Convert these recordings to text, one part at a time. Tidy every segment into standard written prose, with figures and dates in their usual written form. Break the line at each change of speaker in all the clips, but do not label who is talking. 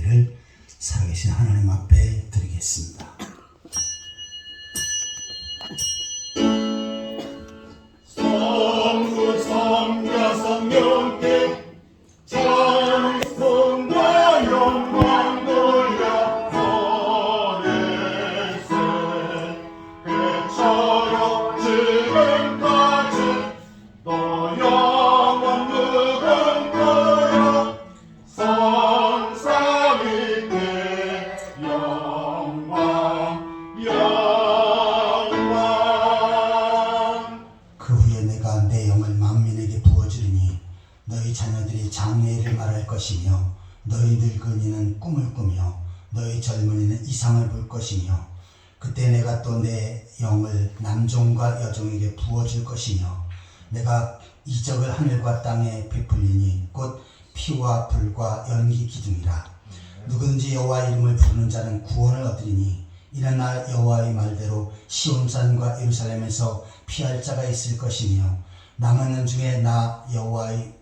예배를 살아계신 하나님 앞에 드리겠습니다.
성부 성자 성령께 찬송과 영광 돌려 버리세. 그처럼 지금까지 너 영원 무궁하여 성삼위께 영광
그 후에 내가 내 영을 만민에게 부어주리니 너희 자녀들이 장래일을 말할 것이며 너희 늙은이는 꿈을 꾸며 너희 젊은이는 이상을 볼 것이며 그때 내가 또 내 영을 남종과 여종에게 부어줄 것이며 내가 이적을 하늘과 땅에 베풀리니 곧 피와 불과 연기 기둥이라. 누구든지 여호와 이름을 부르는 자는 구원을 얻으리니 이는 날 여호와의 말대로 시온산과 예루살렘에서 피할 자가 있을 것이며 남은 중에 나 여호와의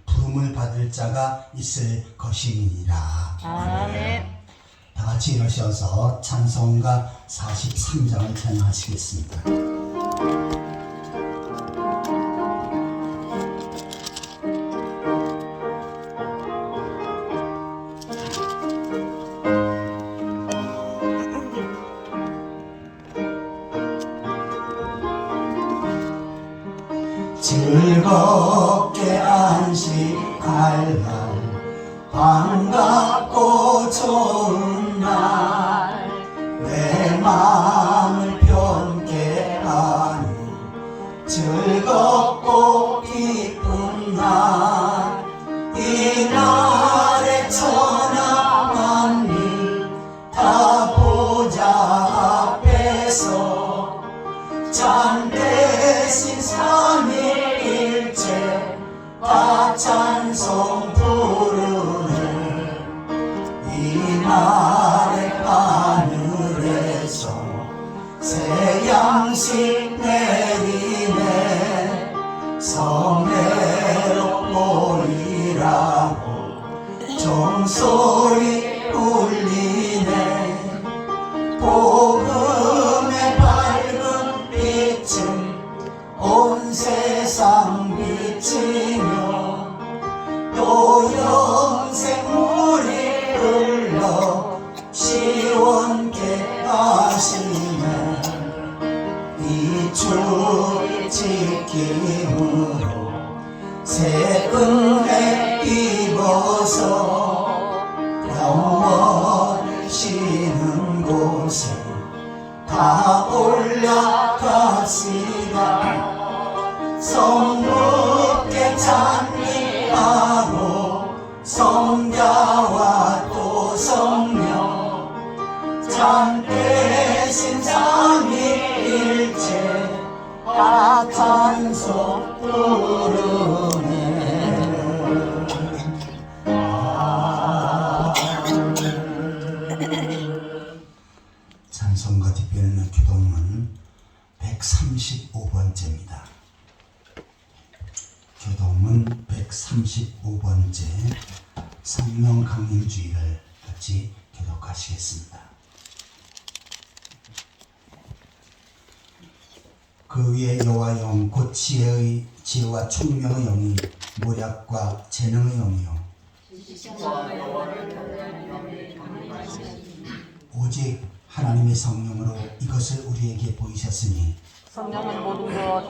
부름을 받을 자가 있을 것임이니라.
아멘.
다 같이 일어서서 찬송가 43장을 찬양하시겠습니다. 즐겁게 안식할 날 반갑고 좋은 날 내 마음을 편케 하니 즐겁고 기쁜 날 이 날에 천하 만민 다 보좌 앞에서 참되신 삼위일체 다 찬송 부르네. 이 날에 하늘에서 새 양식 내리네. 성례로 보이라고 종소리 울리네. 복음의 밝은 빛은 온 세상 비치며 또 영생물이 흘러 시원케 하시네. 이 주의 지킴으로 새 은혜 입어서 영원히 쉬는 곳에 다 올라갔으라. 성부께 찬미하고 성자와 또 성령 참되신 삼위일체 다 찬송 부르네. 찬송가 뒷변에는 교동은 135번째입니다. 교동은 135번째 성령 강림주의를 같이 교독하시겠습니다. 그 위에 여호와 영 곧 지혜와 총명의 영이 모략과 재능의 영이요 오직 하나님의 성령으로 이것을 우리에게 보이셨으니
성령은 모든 것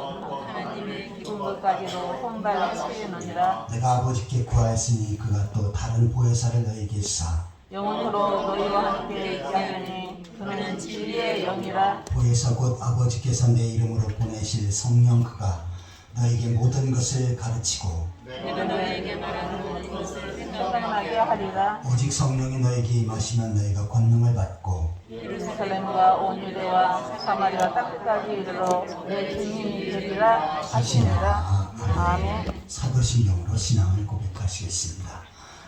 하나님의 기쁜 것까지도 손발로 채우느니라.
내가 아버지께 구하였으니 그가 또 다른 보혜사를 너희에게 주사
영원토록 너희와 함께 있자니 그는 진리의 영이라.
보혜사 곧 아버지께서 내 이름으로 보내실 성령 그가 너에게 모든 것을 가르치고
내가 너희에게 말하는 모든 것을 생각나게 하리라.
오직 성령이 너에게 임하시면 너희가 권능을 받고
예루살렘과 온 유대와 사마리아 땅끝까지 이르러 내 주님이 되리라 하시니라. 아멘.
사도신경으로 신앙을 고백하시겠습니다.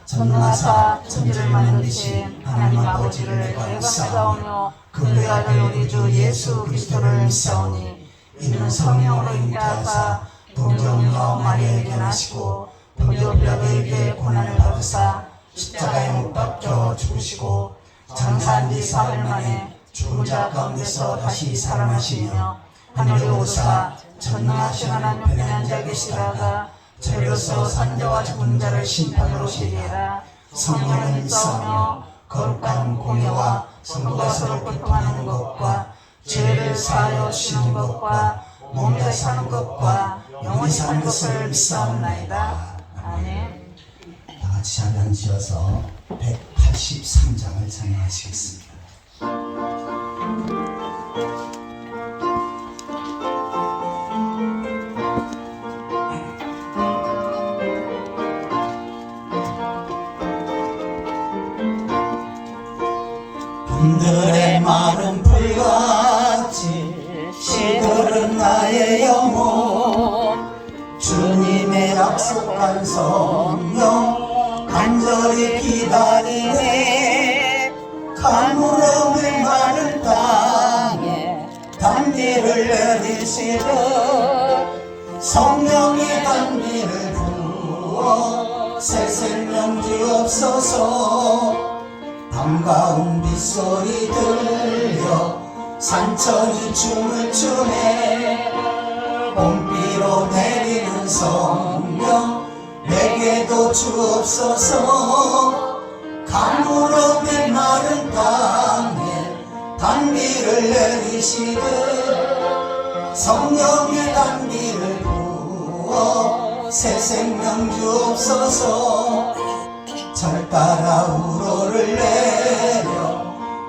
전능하사
전능하사
천지를 만드신 하나님 아버지를 내가 믿사오며 그 외아들 우리 주 예수 그리스도를 믿사오니 이는 성령으로 잉태하사 동정녀 마리아에게 나시고 본디오 빌라도에게 고난을 받으사 십자가에 못 박혀 죽으시고 만기 사흘 만에 죽은 자 가운데서 다시 살아나시며 하늘에 오르사 전능하신 하나님 편에 앉아 계시다가 저리로서 산자와 죽은 자를 심판으로 오시리라. 성령을 믿사오며 거룩한 공예와 성도가 서로 고통하는 것과 죄를 사하여 주시는 것과 몸이 다시 사는 것과 영원히 사는 것을 믿사옵나이다. 아멘.
다 같이 자리 앉으셔서 183장을 찬양하시겠습니다. 분들의 마른 불같이 시들은 나의 영혼 주님의 약속한 성령 간절히 기다리네. 가물음의 마른 땅에 단비를 내리시듯 성령의 단비를 부어 새 생명 주옵소서. 반가운 빗소리 들려 산천이 춤을 추네. 봄비로 내리는 성령 내게도 주옵소서. 가물음의 마른 땅에 단비를 내리시듯 성령의 단비를 부어 새 생명 주옵소서. 절 따라 우로를 내려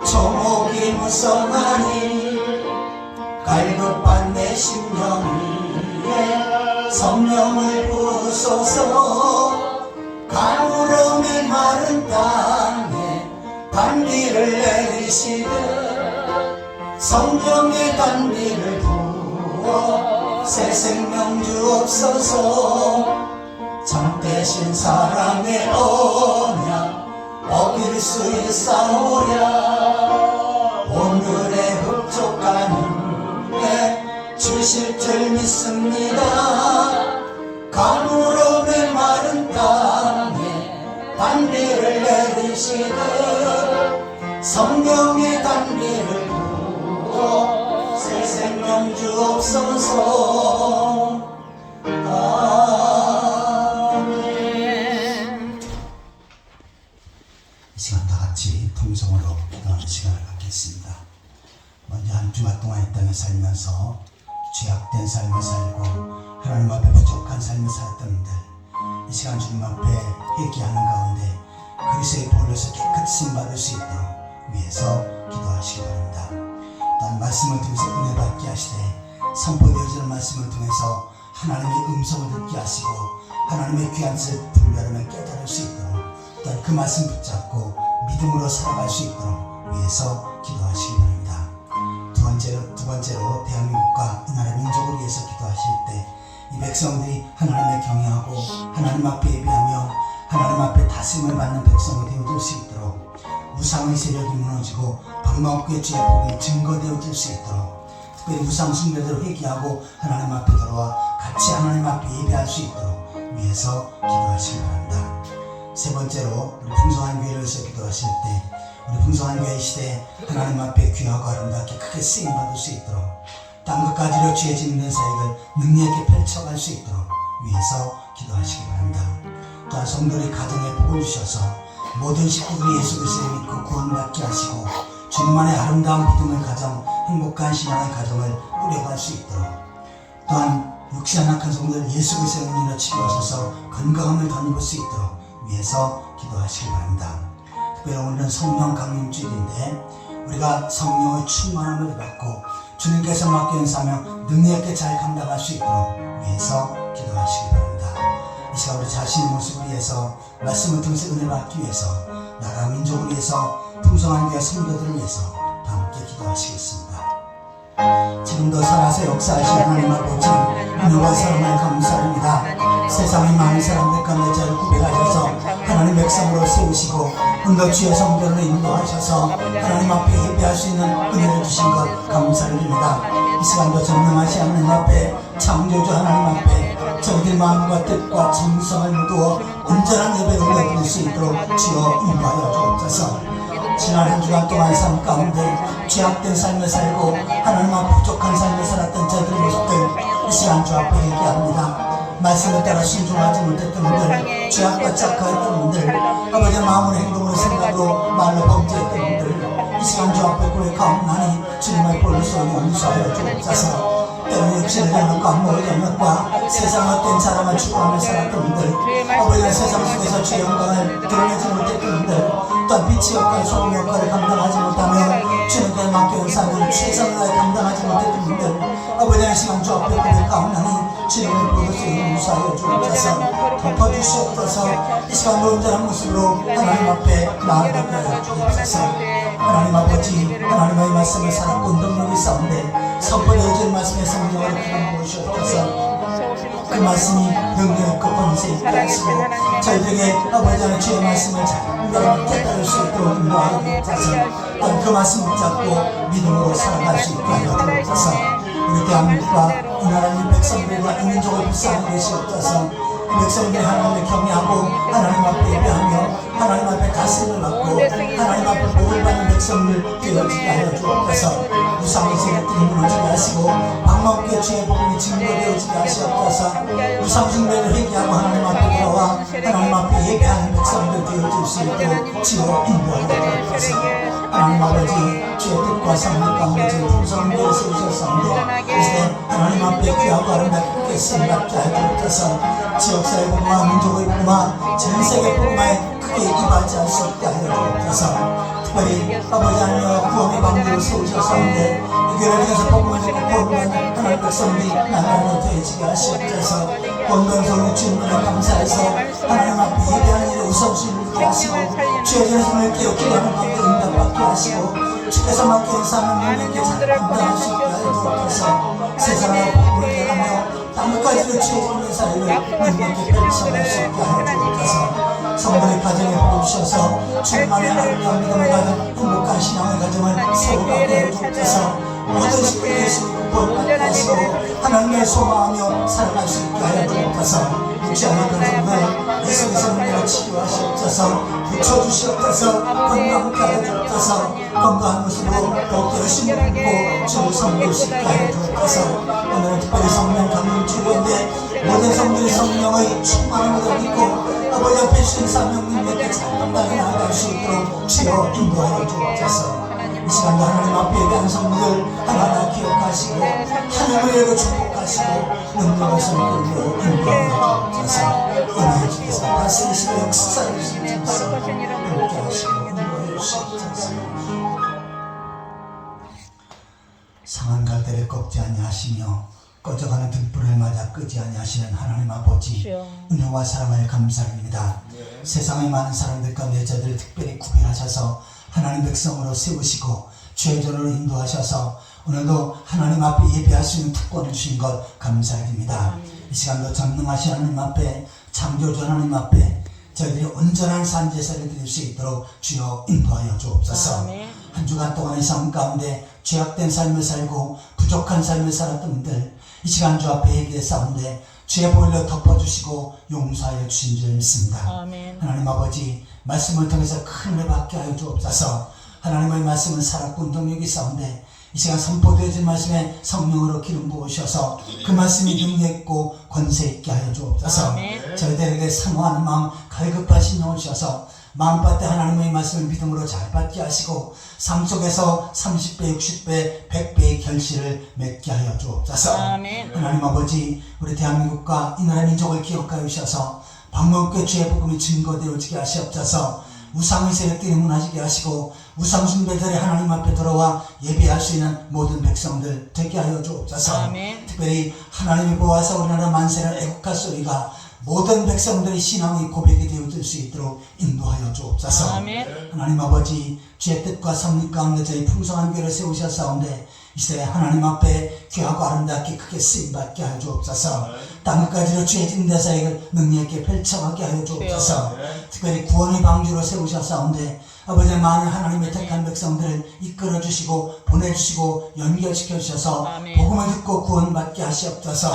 초목이 무성하니 갈급한 내 심령 위에 성령을 부으소서. 가물음의 마른 땅에 단비를 내리시듯 성령의 단비를 부어 새 생명 주옵소서. 참되신 사랑의 언약 어길 수 있사오랴. 오늘의 흡족한 은혜 주실 줄 믿습니다. 가물음의 마른 땅에 단비를 내리시듯 성령의 단비를 부어 새 생명 주옵소서. 이 시간 다 같이 통성으로 기도하는 시간을 갖겠습니다. 먼저 한 주간 동안 이 땅에 살면서 죄악된 삶을 살고 하나님 앞에 부족한 삶을 살았던 분들, 이 시간 주님 앞에 회개하는 가운데 그리스도의 보혈로서 깨끗이 받을 수 있도록 위해서 기도하시기 바랍니다. 또한 말씀을 통해서 은혜 받게 하시되 선포되어지는 말씀을 통해서 하나님의 음성을 듣게 하시고 하나님의 귀한 뜻을 분별하며 깨달을 수 있도록, 또한 그 말씀 붙잡고 믿음으로 살아갈 수 있도록 위해서 기도하시기 바랍니다. 두 번째로 대한민국과 이 나라 민족을 위해서 기도하실 때 이 백성들이 하나님을 경외하고 하나님 앞에 예배하며 하나님 앞에 다스림을 받는 백성이 되어질 수 있도록, 우상의 세력이 무너지고 방망국의 죄의 복이 증거되어질 수 있도록, 특별히 우상 숭배들을 회개하고 하나님 앞에 돌아와 같이 하나님 앞에 예배할 수 있도록 위해서 기도하시기 바랍니다. 세 번째로 우리 풍성한 교회를 위해서 기도하실 때 우리 풍성한 교회 시대에 하나님 앞에 귀하고 아름답게 크게 쓰임받을 수 있도록, 땅끝까지로 죄 짓는 사역을 능력 있게 펼쳐갈 수 있도록 위해서 기도하시기 바랍니다. 또한 성도의 가정에 복을 주셔서 모든 식구들이 예수 그리스도를 믿고 구원받게 하시고 주님만의 아름다운 믿음의 가정, 행복한 신앙의 가정을 꾸려갈 수 있도록, 또한 육신 연약한 성도들 예수 그리스도의 은혜로 치료하셔서 건강함을 덧입을 수 있도록 위해서 기도하시기 바랍니다. 특별히 오늘은 성령 강림주일인데 우리가 성령의 충만함을 받고 주님께서 맡겨진 사명 능력 있게 잘 감당할 수 있도록 위해서 기도하시기 바랍니다. 이 시간 우리 자신의 모습을 위해서 말씀을 통해서 은혜를 받기 위해서 나라 민족을 위해서 풍성한 교회 성도들을 위해서 다 함께 기도하시겠습니다. 지금도 살아서 역사하신 하나님 아버지 은혜와 사랑을 감사합니다. 세상의 많은 사람들 가운데 저를 구별하셔서 하나님 백성으로 세우시고 오늘도 주의 성도를 인도하셔서 하나님 앞에 예배할 수 있는 은혜를 주신 것 감사드립니다. 이 시간도 전능하신 하나님 앞에 창조주 하나님 앞에 저희들 마음과 뜻과 정성을 모두어 온전한 예배를 드릴 수 있도록 주여 인도하여 주옵소서. 지난 한 주간 동안 삶 가운데 죄악된 삶을 살고 하나님 앞 부족한 삶을 살았던 저들의 모습들 이 시간 주 앞에 얘기합니다. 말씀을 따라 순종하지 못했던 분들, 죄악과 착각했던 분들, 아버지의 마음으로 행동으로 생각으로 말로 범죄했던 분들 이 시간 주 앞에 고백하옵나니 주님의 볼로서 용서하여 주옵소서. 때로는 육신의 영역과 안목의 영역과 세상 헛된 사랑을 추구하며 살았던 분들, 아버지의 세상 속에서 죄 영광을 드러내지 못했던 분들, 또한 빛의 역할, 소금 역할을 감당하지 못하며 주님께 맡겨온 삶을 최선을 다해 감당하지 못했던 분들, 아버지의 시간 주 앞에 고백하옵나니 주님의 보혈로 용서하여 주옵소서. 덮어주시옵소서. 이 시간 온전한 모습으로 하나님 앞에 나아가게 하여 주옵소서. 하나님 아버지, 하나님의 말씀을 살았고 능력이 있사온데 선포되어진 말씀의 성령으로 기름 부으시옵소서. 그 말씀이 능력 있고 권세 있게 하시고 저희들에게 아버지 하나님 주의 말씀을 잘 깨달을 수 있도록 인도하여 주옵소서. 또한 그 말씀 붙잡고 믿음으로 살아갈 수 있게 하여 주옵소서. 우리 대한민국과 이 나라의 백성들과 이 민족을 불쌍히 계시옵소서. 백성들이 하나님을 경외하고 하나님 앞에 예배하며 하나님 앞에 다스림을 받고 하나님 앞에 복을 받는 백성들 되어지게 하여 주옵소서. 우상의 세력들이 무너지게 하시고 방망교회 주의 복음이 증거되어지게 하시옵소서. 우상숭배를 회개하고 하나님 앞에 돌아와 하나님 앞에 예배하는 백성들 되어질 수 있도록 지어 인도하여 주옵소서. 하나님 아버지, 주의 뜻과 성령 가운데 주의 풍성한 교회를 세우셨사온데 이제 하나님 앞에 귀하고 아름답게 쓰임받게 하여 주옵소서. 지역사회 복음화, 민족의 복음화, 전 세계 복음화에 크게 이바지할 수 있게 하여 주옵소서. 특별히 아버지 하나님의 구원의 방법을 세우셨사온데 이 교회를 통해서 복음을 듣고 구원받는 하나님 백성들이 나라로 되어지게 하시옵소서. 원동성의 주님을 감사해서 하나님 앞에 예배하는 일에 우선순위를 두게 하시고 주의 전심을 깨어 기도하는 가운데 응답받게 하시고 주께서 맡긴 사명을 능력있게 잘 감당할 수 있게 하여 주옵소서. 세상을 복음을 전하며 땅끝까지도 주의 전의 사역을 능력있게 펼쳐갈 수 있게 하여 주옵소서. 성도의 가정에 복을 주셔서 주님만의 아름다운 믿음을 가진 행복한 신앙의 가정을 세워가게 하여 주옵소서. 모든 식구들이 예수님을 구원받게 하시고 하나님을 소망하며 살아갈 수 있게 하여 주옵소서. 육체의 건성을 예수께서 은혜로 치유하시옵소서. 붙여주시옵소서. 건강하게 하여 주옵소서. 건강한 모습으로 더욱 열심히 품고 주를 섬길 수 있게 하여 주옵소서. 오늘은 특별히 성령 강림 주일인데 모든 성들이 성령의 충만함을 얻고 아버지 앞에 주신 사명 능력에 잘 감당해 나아갈 수 있도록 주여 인도하여 주옵소서. 이 시간도 하나님 앞에 예배한 성도들 하나하나 기억하시고 하나님을 열고 축복하시고 능력을 선물로 인도하여 주옵소서. 은혜의 주께서 다스리시고 역사해 주옵소서. 함께 하시고 인도하여 주옵소서. 상한 갈대를 꺾지 아니하시며 꺼져가는 등불을 맞아 끄지 아니하시는 하나님 아버지, 은혜와 사랑을 감사합니다. 세상의 많은 사람들 가운데 저들을 특별히 구별하셔서 하나님 백성으로 세우시고 주의 전으로 인도하셔서 오늘도 하나님 앞에 예배할 수 있는 특권을 주신 것 감사드립니다. 이 시간도 전능하신 하나님 앞에, 창조주 하나님 앞에 저희들이 온전한 산제사를 드릴 수 있도록 주여 인도하여 주옵소서. 한 주간 동안의 삶 가운데 죄악된 삶을 살고 부족한 삶을 살았던 분들 이 시간 주 앞에 예배했사온데 주의 보혈로 덮어주시고 용서하여 주신 줄 믿습니다.
아멘.
하나님 아버지, 말씀을 통해서 큰 은혜 받게 하여 주옵소서. 하나님의 말씀은 살았고 능력이 있사온데 이 시간 선포되어진 말씀에 성령으로 기름 부으셔서 그 말씀이 능력 있고 권세 있게 하여 주옵소서. 저희들에게 사모하는 마음, 갈급하신 영을 주셔서 마음밭에 하나님의 말씀을 믿음으로 잘 받게 하시고 삶 속에서 30배, 60배, 100배의 결실을 맺게 하여 주옵소서.
아멘.
하나님 아버지, 우리 대한민국과 이 나라 민족을 기억하여 주셔서 방문교회 주의 복음이 증거되어지게 하시옵소서. 우상의 세력들이 무너지게 하시고 우상 숭배들이 하나님 앞에 돌아와 예배할 수 있는 모든 백성들 되게 하여 주옵소서.
아멘.
특별히 하나님이 보아서 우리나라 만세를 애국할 소리가 모든 백성들의 신앙의 고백이 되어질 수 있도록 인도하여 주옵소서.
아멘.
하나님 아버지, 주의 뜻과 섭리 가운데 저희 풍성한 교회를 세우셨사온데 이 시대에 하나님 앞에 귀하고 아름답게 크게 쓰임받게 하여 주옵소서. 땅끝까지로 주의 진대사역을 능력있게 펼쳐가게 하여 주옵소서. 특별히 구원의 방주로 세우셨사온데 아버지, 많은 하나님의 택한 백성들을 이끌어주시고 보내주시고 연결시켜 주셔서 복음을 듣고 구원받게 하시옵소서.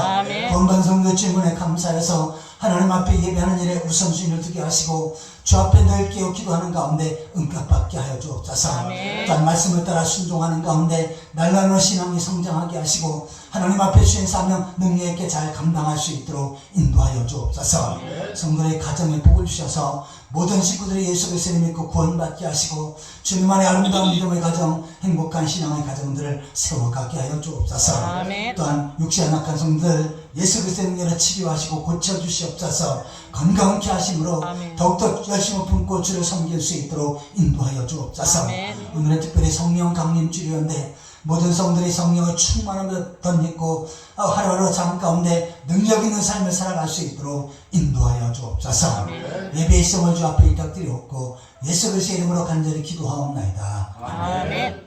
구원받은 성도 주님에 감사해서 하나님 앞에 예배하는 일에 우선순위를 두게 하시고 주 앞에 늘 깨어 기도하는 가운데 응답받게 하여 주옵소서.
아멘.
또한 말씀을 따라 순종하는 가운데 날마다 신앙이 성장하게 하시고 하나님 앞에 주신 사명 능력 있게 잘 감당할 수 있도록 인도하여 주옵소서. 성도의 가정에 복을 주셔서 모든 식구들이 예수 그리스도를 믿고 구원받게 하시고 주님 안에 아름다운 믿음의 가정, 행복한 신앙의 가정들을 세워가게 하여 주옵소서.
아멘.
또한 육신의 약한 성들 예수 그리스도의 능력으로 치료하시고 고쳐주시옵소서. 건강케 하심으로
아멘.
더욱더 열심히 품고 주를 섬길 수 있도록 인도하여 주옵소서.
아멘.
오늘은 특별히 성령 강림 주일인데 모든 성들이 성령의 충만함을 덧입고 하루하루 삶 가운데 능력 있는 삶을 살아갈 수 있도록 인도하여 주옵소서. 예배의 성을 주 앞에 부탁드리옵고 예수 그리스도의 이름으로 간절히 기도하옵나이다.
아멘.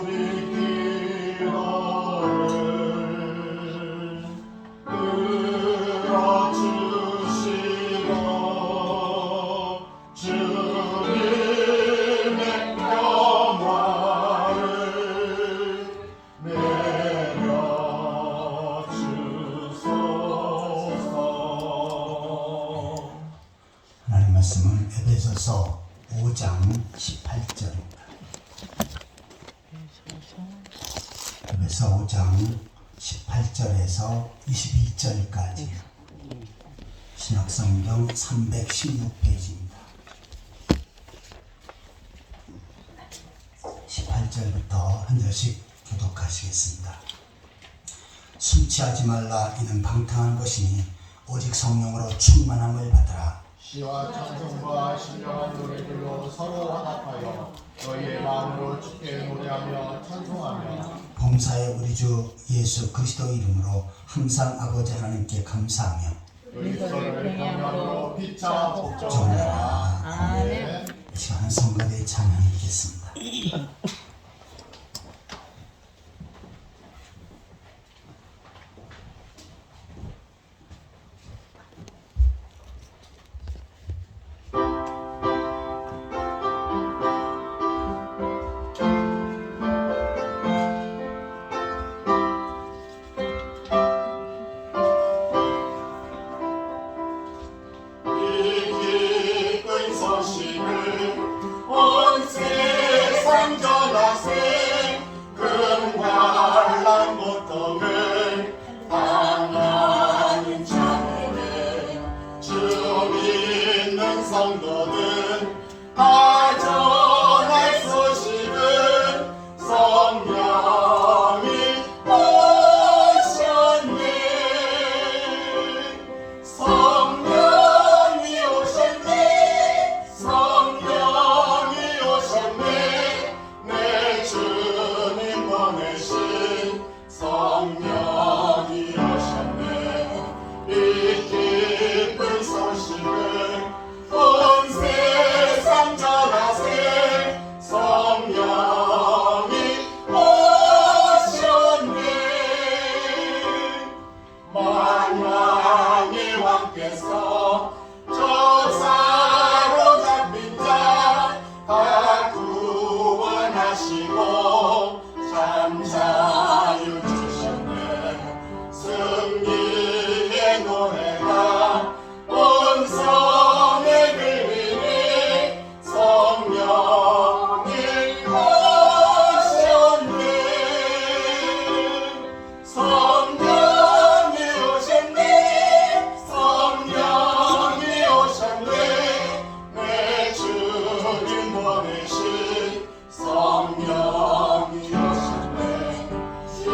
우리 기도를 들어주시고 주님의 평화를 내려주소서.
하나님 말씀은 에베소서 5장 18절입니다. 에베소 5장 18절에서 21절까지 신약성경 316페이지입니다. 18절부터 한 절씩 교독하시겠습니다. 술 취하지 말라. 이는 방탕한 것이니 오직 성령으로 충만함을 받으라.
시와 찬송과 신령한 노래들로 서로 화답하여 너희의 마음으로 주께 노래하며 찬송하며
범사의 우리 주 예수 그리스도 이름으로 항상 아버지 하나님께 감사하며
그리스도를 평양으로 피차 복종하라.
정하라.
아멘.
이 시간은 성가대의 찬양이 있겠습니다.
이 기쁜 소식을 온 세상 전하세. 금관랑 고통을 당하는 자에게 주 믿는 성도들 다 전할 소식은 성령이 오셨네. 성령이 오셨네. 성령이 오셨네. 내 주님 보내신 성령이 오셨네. 이 기쁜 소식을 온 세상 전하세. 성령이 오셨네. 만왕의 왕께서 저 사로잡힌 자 다 구원하시고 잠자유 주셨네. 승리의 노래가 온 성에 들리니 성령이 오셨네. 성령이 오셨네. 성령이 오셨네. 내 주님 보내신 성령이 오셨네. 이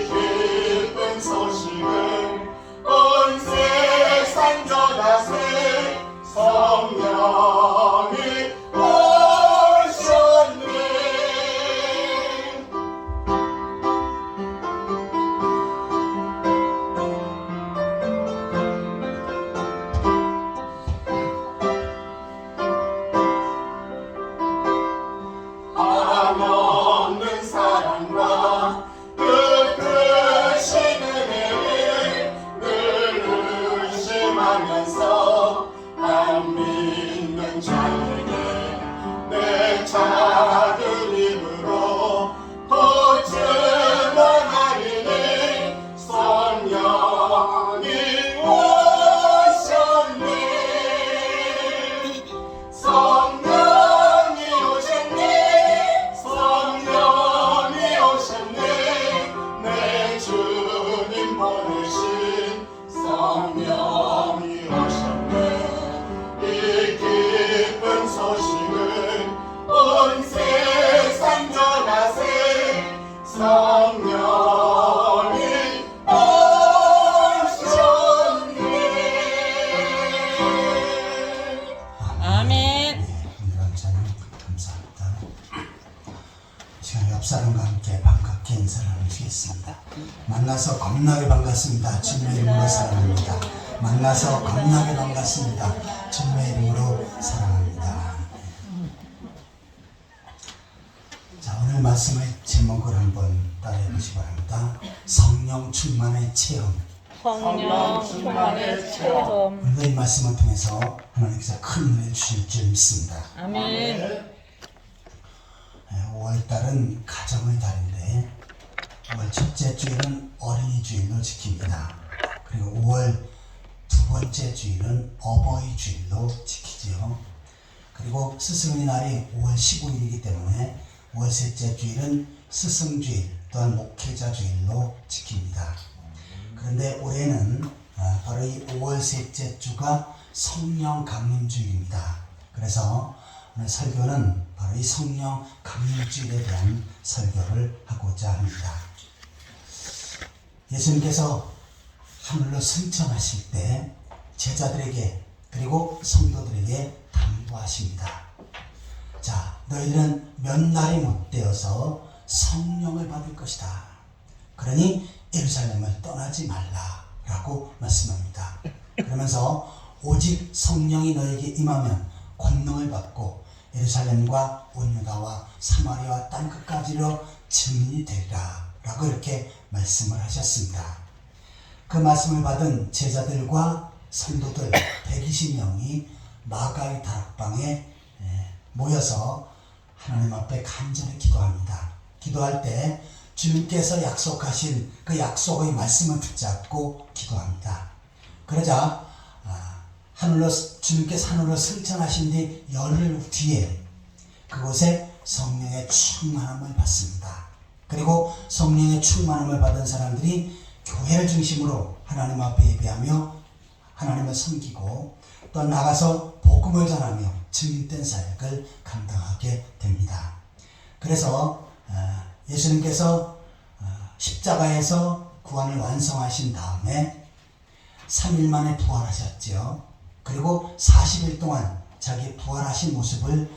기쁜 소식을 온 세상 전하세. 성령이 오셨네. 한없는 사랑과 끝끝이 은혜를 늘 의심하면서 안 믿는
제가 옆 사람과 함께 반갑게 인사를 나누시겠습니다. 만나서 겁나게 반갑습니다. 주님의 이름으로 사랑합니다. 만나서 겁나게 반갑습니다. 주님의 이름으로 사랑합니다. 자, 오늘 말씀의 제목을 한번 따라해 보시기 바랍니다. 성령 충만의 체험.
성령 충만의 체험.
오늘 이 말씀을 통해서 하나님께서 큰 은혜를 주실 줄 믿습니다.
아멘.
5월달은 가정의 달인데 5월 첫째 주일은 어린이 주일로 지킵니다. 그리고 5월 두 번째 주일은 어버이 주일로 지키지요. 그리고 스승의 날이 5월 15일이기 때문에 5월 셋째 주일은 스승주일 또한 목회자 주일로 지킵니다. 그런데 올해는 바로 이 5월 셋째 주가 성령 강림 주일입니다. 그래서 오늘 설교는 바로 이 성령 강림 주일에 대한 설교를 하고자 합니다. 예수님께서 하늘로 승천하실 때 제자들에게 그리고 성도들에게 당부하십니다. 자, 너희들은 몇 날이 못 되어서 성령을 받을 것이다. 그러니 예루살렘을 떠나지 말라라고 말씀합니다. 그러면서 오직 성령이 너에게 임하면 권능을 받고 예루살렘과 온 유다와 사마리아와 땅끝까지로 증인이 되리라 라고 이렇게 말씀을 하셨습니다. 그 말씀을 받은 제자들과 성도들 120명이 마가의 다락방에 모여서 하나님 앞에 간절히 기도합니다. 기도할 때 주님께서 약속하신 그 약속의 말씀을 붙잡고 기도합니다. 그러자 주님께서 하늘로 승천하신 뒤 열흘 뒤에 그곳에 성령의 충만함을 받습니다. 그리고 성령의 충만함을 받은 사람들이 교회를 중심으로 하나님 앞에 예배하며 하나님을 섬기고 또 나가서 복음을 전하며 증인된 사역을 감당하게 됩니다. 그래서 예수님께서 십자가에서 구원을 완성하신 다음에 3일 만에 부활하셨죠. 그리고 40일 동안 자기 부활하신 모습을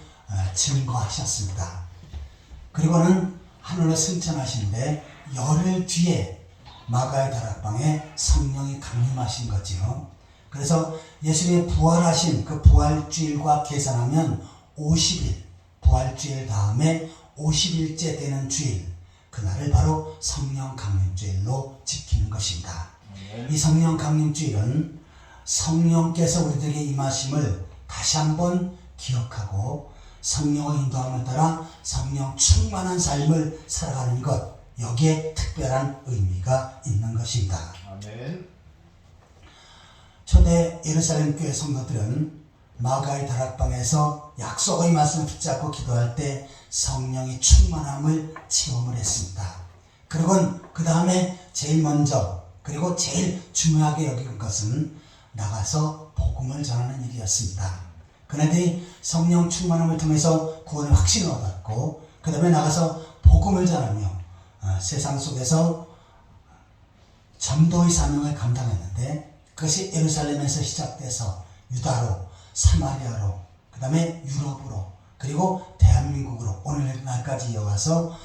증거하셨습니다. 그리고는 하늘로 승천하시는데 열흘 뒤에 마가의 다락방에 성령이 강림하신 거지요. 그래서 예수님이 부활하신 그 부활주일과 계산하면 50일, 부활주일 다음에 50일째 되는 주일, 그날을 바로 성령 강림주일로 지키는 것입니다. 이 성령 강림주일은 성령께서 우리들에게 임하심을 다시 한번 기억하고 성령의 인도함을 따라 성령 충만한 삶을 살아가는 것, 여기에 특별한 의미가 있는 것입니다.
아멘.
초대 예루살렘 교회 성도들은 마가의 다락방에서 약속의 말씀을 붙잡고 기도할 때 성령의 충만함을 체험을 했습니다. 그리고 그 다음에 제일 먼저 그리고 제일 중요하게 여긴 것은 나가서 복음을 전하는 일이었습니다. 그네들이 성령 충만함을 통해서 구원의 확신을 얻었고 그 다음에 나가서 복음을 전하며 세상 속에서 전도의 사명을 감당했는데 그것이 예루살렘에서 시작돼서 유다로 사마리아로 그 다음에 유럽으로 그리고 대한민국으로 오늘날까지 이어가서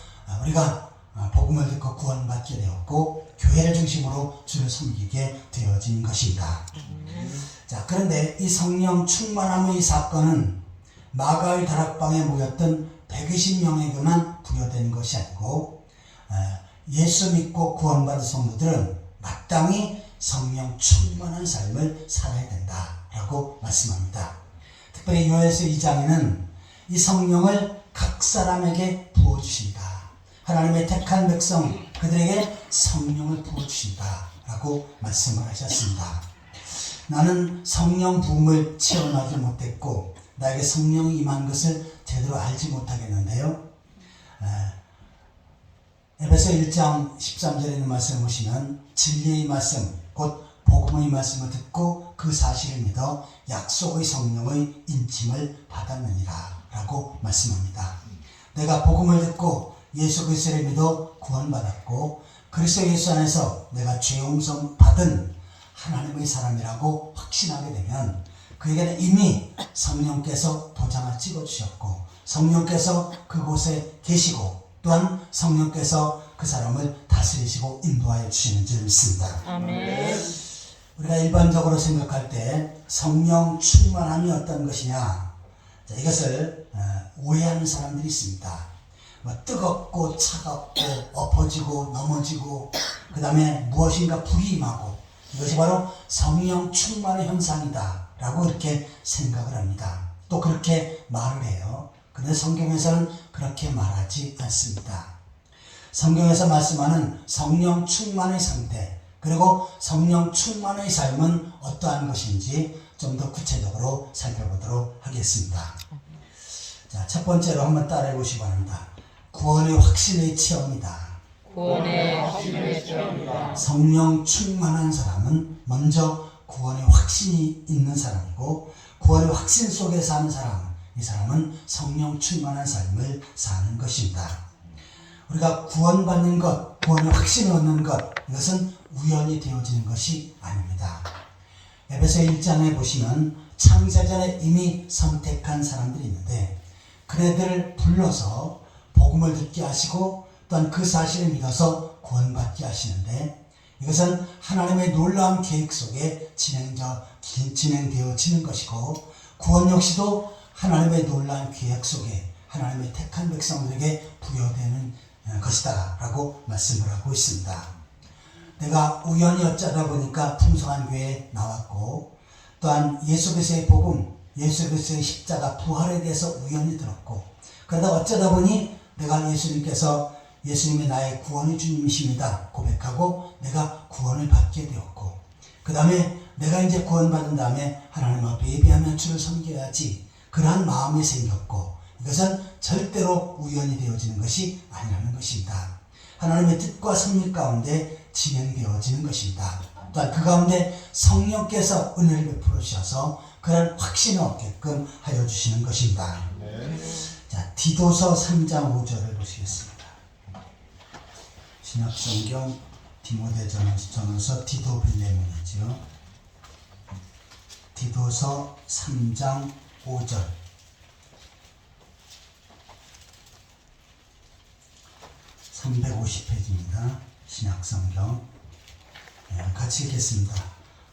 우리가 복음을 듣고 구원받게 되었고 교회를 중심으로 주를 섬기게 되어진 것입니다. 자, 그런데 이 성령 충만함의 사건은 마가의 다락방에 모였던 120명에게만 부여된 것이 아니고 예수 믿고 구원받은 성도들은 마땅히 성령 충만한 삶을 살아야 된다라고 말씀합니다. 특별히 요엘서 2장에는 이 성령을 각 사람에게 부어주신다. 하나님의 택한 백성 그들에게 성령을 부어주신다 라고 말씀을 하셨습니다. 나는 성령 부음을 체험하지 못했고 나에게 성령이 임한 것을 제대로 알지 못하겠는데요. 에베소 1장 13절에 있는 말씀을 보시면 진리의 말씀 곧 복음의 말씀을 듣고 그 사실을 믿어 약속의 성령의 인침을 받았느니라 라고 말씀합니다. 내가 복음을 듣고 예수 그리스도를 믿어 구원받았고 그리스도 예수 안에서 내가 죄 용서 받은 하나님의 사람이라고 확신하게 되면 그에게는 이미 성령께서 도장을 찍어주셨고 성령께서 그곳에 계시고 또한 성령께서 그 사람을 다스리시고 인도하여 주시는 줄 믿습니다.
아멘.
우리가 일반적으로 생각할 때 성령 충만함이 어떤 것이냐, 자, 이것을 오해하는 사람들이 있습니다. 뜨겁고 차갑고 엎어지고 넘어지고 그 다음에 무엇인가 불이 임하고 이것이 바로 성령 충만의 현상이다 라고 이렇게 생각을 합니다. 또 그렇게 말을 해요. 그런데 성경에서는 그렇게 말하지 않습니다. 성경에서 말씀하는 성령 충만의 상태, 그리고 성령 충만의 삶은 어떠한 것인지 좀 더 구체적으로 살펴보도록 하겠습니다. 자, 첫 번째로 한번 따라해 보시기 바랍니다. 구원의 확신의 체험이다.
구원의 확신의 체험이다.
성령 충만한 사람은 먼저 구원의 확신이 있는 사람이고, 구원의 확신 속에 사는 사람, 이 사람은 성령 충만한 삶을 사는 것입니다. 우리가 구원받는 것, 구원의 확신을 얻는 것, 이것은 우연히 되어지는 것이 아닙니다. 에베소 1장에 보시면 창세전에 이미 선택한 사람들이 있는데 그네들을 불러서 복음을 듣게 하시고 또한 그 사실을 믿어서 구원받게 하시는데, 이것은 하나님의 놀라운 계획 속에 진행되어지는 것이고, 구원 역시도 하나님의 놀라운 계획 속에 하나님의 택한 백성들에게 부여되는 것이다 라고 말씀을 하고 있습니다. 내가 우연히 어쩌다 보니까 풍성한 교회에 나왔고, 또한 예수 그리스도의 복음, 예수 그리스도의 십자가 부활에 대해서 우연히 들었고, 그러다 어쩌다 보니 내가 예수님이 나의 구원의 주님이십니다 고백하고 내가 구원을 받게 되었고, 그 다음에 내가 이제 구원받은 다음에 하나님 앞에 예배하며 주를 섬겨야지, 그러한 마음이 생겼고, 이것은 절대로 우연히 되어지는 것이 아니라는 것입니다. 하나님의 뜻과 섭리 가운데 진행되어지는 것입니다. 또한 그 가운데 성령께서 은혜를 베풀어 주셔서 그런 확신을 얻게끔 하여 주시는 것입니다. 자, 디도서 3장 5절을 보시겠습니다. 신약성경 디모데전서 디도 빌레몬이죠. 디도서 3장 5절. 350페이지입니다. 신약성경. 같이 읽겠습니다.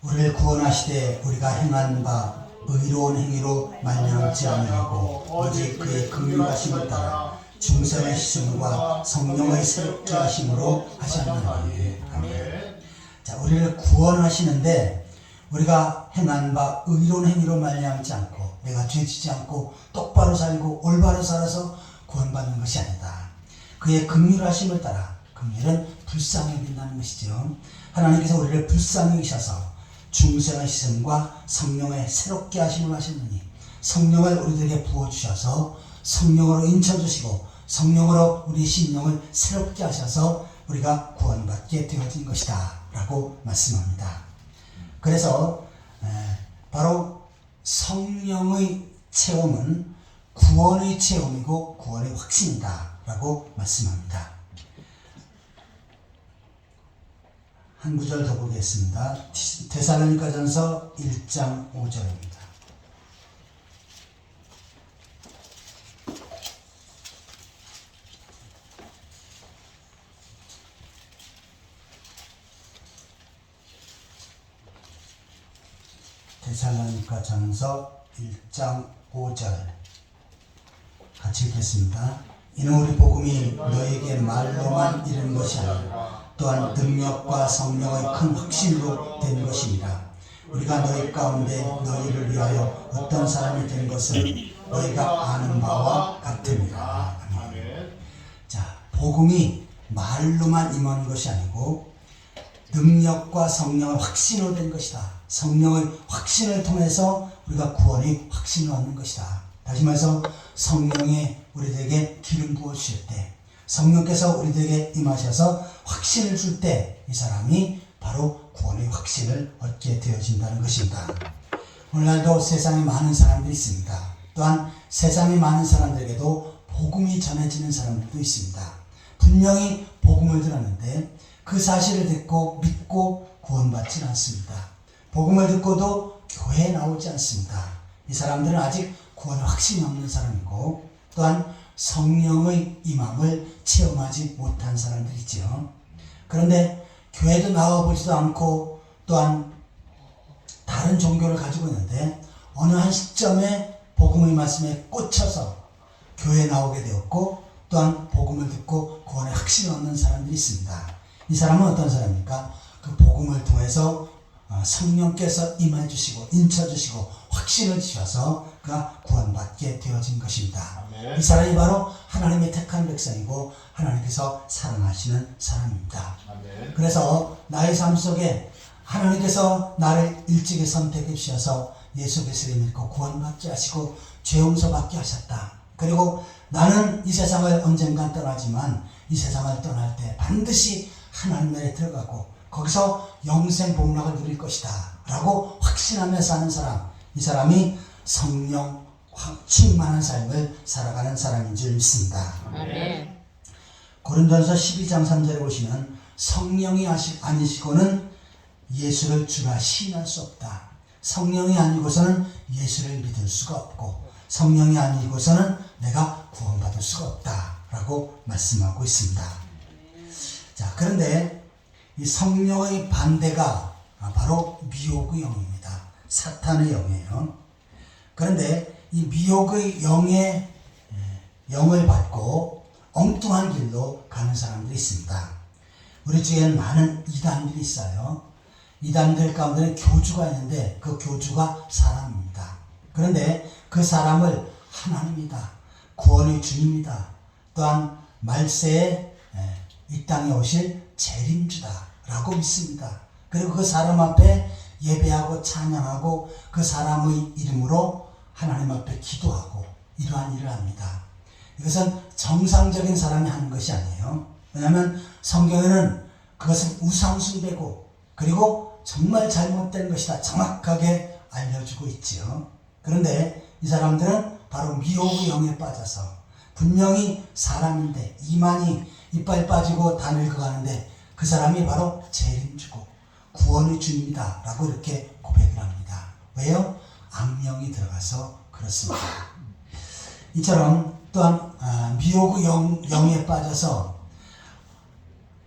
우리를 구원하시되 우리가 행한 바 의로운 행위로 말미암지 아니하고 오직 그의 긍휼하심을 따라 중생의 시선과 성령의 새롭게 하심으로 하셨나니. 아멘. 자, 우리를 구원하시는데 우리가 행한 바 의로운 행위로 말미암지 않고, 내가 죄지지 않고 똑바로 살고 올바로 살아서 구원받는 것이 아니다. 그의 긍휼하심을 따라, 긍휼은 불쌍히 여긴다는 것이죠. 하나님께서 우리를 불쌍히 여기셔서 중생의 시선과 성령의 새롭게 하심을 하셨느니, 성령을 우리들에게 부어주셔서 성령으로 인쳐주시고 성령으로 우리 심령을 새롭게 하셔서 우리가 구원받게 되어진 것이다 라고 말씀합니다. 그래서 바로 성령의 체험은 구원의 체험이고 구원의 확신이다 라고 말씀합니다. 한 구절 더 보겠습니다. 데살로니가전서 1장 5절입니다. 데살로니가전서 1장 5절 같이 읽겠습니다. 이는 우리 복음이 너에게 말로만 이른 것이 아니라 또한 능력과 성령의 큰 확신으로 된 것입니다. 우리가 너희 가운데 너희를 위하여 어떤 사람이 된 것을 너희가 아는 바와 같음이라. 아멘. 자, 복음이 말로만 임하는 것이 아니고 능력과 성령의 확신으로 된 것이다. 성령의 확신을 통해서 우리가 구원의 확신을 얻는 것이다. 다시 말해서 성령이 우리들에게 기름 부어 주실 때, 성령께서 우리들에게 임하셔서 확신을 줄 때 이 사람이 바로 구원의 확신을 얻게 되어진다는 것입니다. 오늘날도 세상에 많은 사람들이 있습니다. 또한 세상에 많은 사람들에게도 복음이 전해지는 사람들도 있습니다. 분명히 복음을 들었는데 그 사실을 듣고 믿고 구원받지 않습니다. 복음을 듣고도 교회에 나오지 않습니다. 이 사람들은 아직 구원의 확신이 없는 사람이고, 또한 성령의 임함을 체험하지 못한 사람들이지요. 그런데 교회도 나와보지도 않고 또한 다른 종교를 가지고 있는데 어느 한 시점에 복음의 말씀에 꽂혀서 교회에 나오게 되었고 또한 복음을 듣고 구원의 확신을 얻는 사람들이 있습니다. 이 사람은 어떤 사람입니까? 그 복음을 통해서 성령께서 임해 주시고 인쳐 주시고 확신을 주셔서 그가 구원받게 되어진 것입니다.
아멘.
이 사람이 바로 하나님의 택한 백성이고 하나님께서 사랑하시는 사람입니다.
아멘.
그래서 나의 삶 속에 하나님께서 나를 일찍이 선택해 주셔서 예수 그리스도를 믿고 구원받게 하시고 죄 용서받게 하셨다. 그리고 나는 이 세상을 언젠간 떠나지만 이 세상을 떠날 때 반드시 하나님 나라에 들어가고 거기서 영생 복락을 누릴 것이다 라고 확신하며 사는 사람, 이 사람이 성령 충만한 삶을 살아가는 사람인 줄 믿습니다.
아멘.
고린도전서 12장 3절에 보시면 성령이 아니시고는 예수를 주라 시인할 수 없다. 성령이 아니고서는 예수를 믿을 수가 없고 성령이 아니고서는 내가 구원받을 수가 없다 라고 말씀하고 있습니다. 자, 그런데 이 성령의 반대가 바로 미혹의 영입니다. 사탄의 영이에요. 그런데 이 미혹의 영을 받고 엉뚱한 길로 가는 사람들이 있습니다. 우리 중에는 많은 이단들이 있어요. 이단들 가운데는 교주가 있는데 그 교주가 사람입니다. 그런데 그 사람을 하나님이다, 구원의 주님이다, 또한 말세에 이 땅에 오실 재림주다 라고 믿습니다. 그리고 그 사람 앞에 예배하고 찬양하고 그 사람의 이름으로 하나님 앞에 기도하고 이러한 일을 합니다. 이것은 정상적인 사람이 하는 것이 아니에요. 왜냐하면 성경에는 그것은 우상숭배고 그리고 정말 잘못된 것이다 정확하게 알려주고 있지요. 그런데 이 사람들은 바로 미혹의 영에 빠져서 분명히 사람인데 이만이 이빨 빠지고 다 늙어가는데 그 사람이 바로 재림주고 구원의 주님이다 라고 이렇게 고백을 합니다. 왜요? 악령이 들어가서 그렇습니다. 이처럼 또한 미혹의 영에 빠져서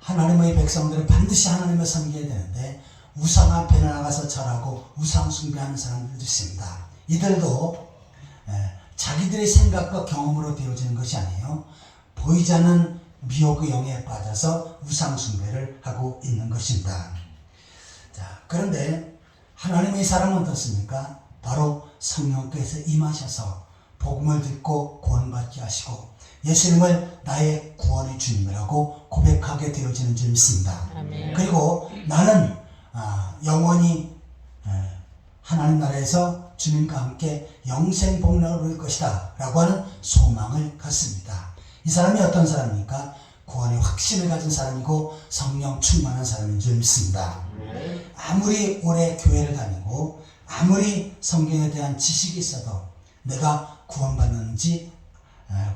하나님의 백성들은 반드시 하나님을 섬겨야 되는데 우상 앞에 나가서 절하고 우상 숭배하는 사람들도 있습니다. 이들도 자기들의 생각과 경험으로 되어지는 것이 아니에요. 보이지 않는 미혹의 영에 빠져서 우상 숭배를 하고 있는 것입니다. 자, 그런데 하나님의 사랑은 어떻습니까? 바로 성령께서 임하셔서 복음을 듣고 구원받게 하시고 예수님을 나의 구원의 주님이라고 고백하게 되어지는 줄 믿습니다.
아멘.
그리고 나는 영원히 하나님 나라에서 주님과 함께 영생 복락을 누릴 것이다 라고 하는 소망을 갖습니다. 이 사람이 어떤 사람입니까? 구원의 확신을 가진 사람이고 성령 충만한 사람인 줄 믿습니다. 아무리 오래 교회를 다니고 아무리 성경에 대한 지식이 있어도 내가 구원받는지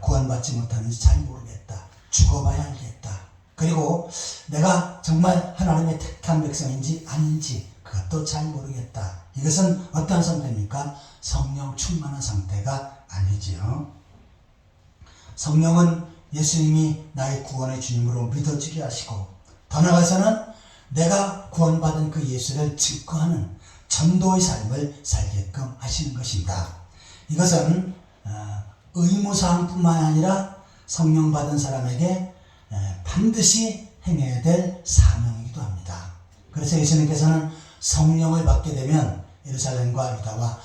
구원받지 못하는지 잘 모르겠다. 죽어봐야 알겠다. 그리고 내가 정말 하나님의 택한 백성인지 아닌지 그것도 잘 모르겠다. 이것은 어떤 상태입니까? 성령 충만한 상태가 아니지요. 성령은 예수님이 나의 구원의 주님으로 믿어지게 하시고 더 나아가서는 내가 구원받은 그 예수를 증거하는 전도의 삶을 살게끔 하시는 것입니다. 이것은 의무사항뿐만 아니라 성령 받은 사람에게 반드시 행해야 될 사명이기도 합니다. 그래서 예수님께서는 성령을 받게 되면 예루살렘과 유다와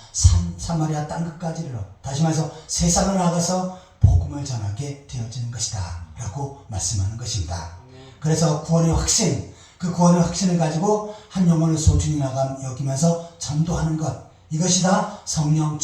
사마리아 땅끝까지를 다시 말해서 세상을 나가서 복음을 전하게 되어지는 것이다 라고 말씀하는 것입니다. 그래서 구원의 확신, 그 구원의 확신을 가지고 한 영혼을 소중히 여기면서 전도하는 것, 이것이 다 성령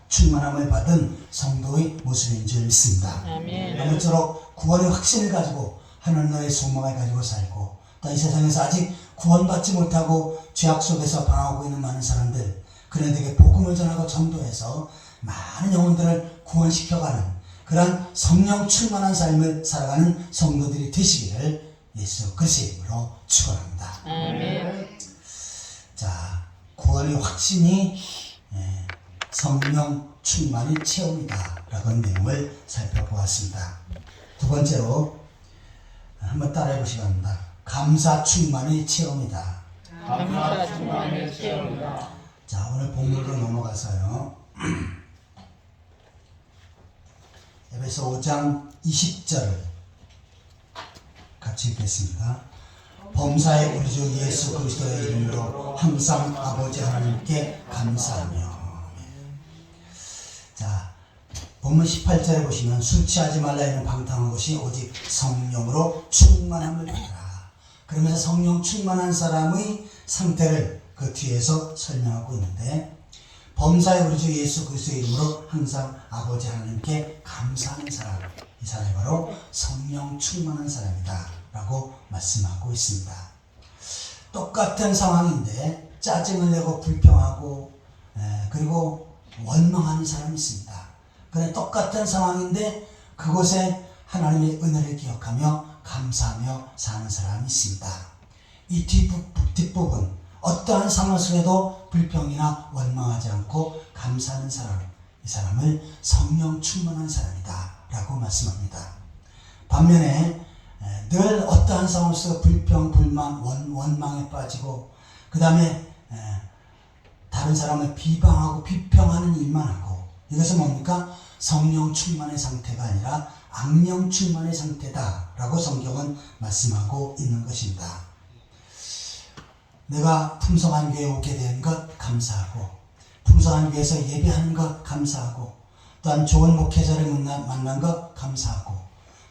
충만함을 받은 성도의 모습인 줄 믿습니다.
아멘.
아무쪼록 구원의 확신을 가지고 하나님 나라의 소망을 가지고 살고 또 이 세상에서 아직 구원받지 못하고 죄악 속에서 방황하고 있는 많은 사람들, 그들에게 복음을 전하고 전도해서 많은 영혼들을 구원시켜가는 그러한 성령 충만한 삶을 살아가는 성도들이 되시기를 예수 그리스도의 이름으로 축원합니다.
아멘.
자, 구원의 확신이 성령 충만히 채웁니다 라고 하는 내용을 살펴보았습니다. 두 번째로 한번 따라해 보시기 바랍니다. 감사 충만히 채웁니다.
감사 충만히 채웁니다.
자, 오늘 본문으로 넘어가서요. 에베소 5장 20절을 같이 읽겠습니다. 범사에 우리 주 예수 그리스도의 이름으로 항상 아버지 하나님께 감사하며. 자, 본문 18절에 보시면 술 취하지 말라 하는 방탕한 것이 오직 성령으로 충만함을 받으라. 그러면서 성령 충만한 사람의 상태를 그 뒤에서 설명하고 있는데, 범사에 우리 주 예수 그리스도의 이름으로 항상 아버지 하나님께 감사하는 사람, 이 사람이 바로 성령 충만한 사람이다 라고 말씀하고 있습니다. 똑같은 상황인데 짜증을 내고 불평하고 그리고 원망하는 사람이 있습니다. 그런데 똑같은 상황인데 그곳에 하나님의 은혜를 기억하며 감사하며 사는 사람이 있습니다. 이 뒷부분, 어떠한 상황 속에도 불평이나 원망하지 않고 감사하는 사람, 이 사람을 성령 충만한 사람이다 라고 말씀합니다. 반면에 늘 어떠한 상황 속에서 불평, 불만, 원망에 빠지고 그 다음에 다른 사람을 비방하고 비평하는 일만 하고, 이것은 뭡니까? 성령 충만의 상태가 아니라 악령 충만의 상태다 라고 성경은 말씀하고 있는 것입니다. 내가 풍성한 교회에 오게 된 것 감사하고, 풍성한 교회에서 예배하는 것 감사하고, 또한 좋은 목회자를 만난 것 감사하고,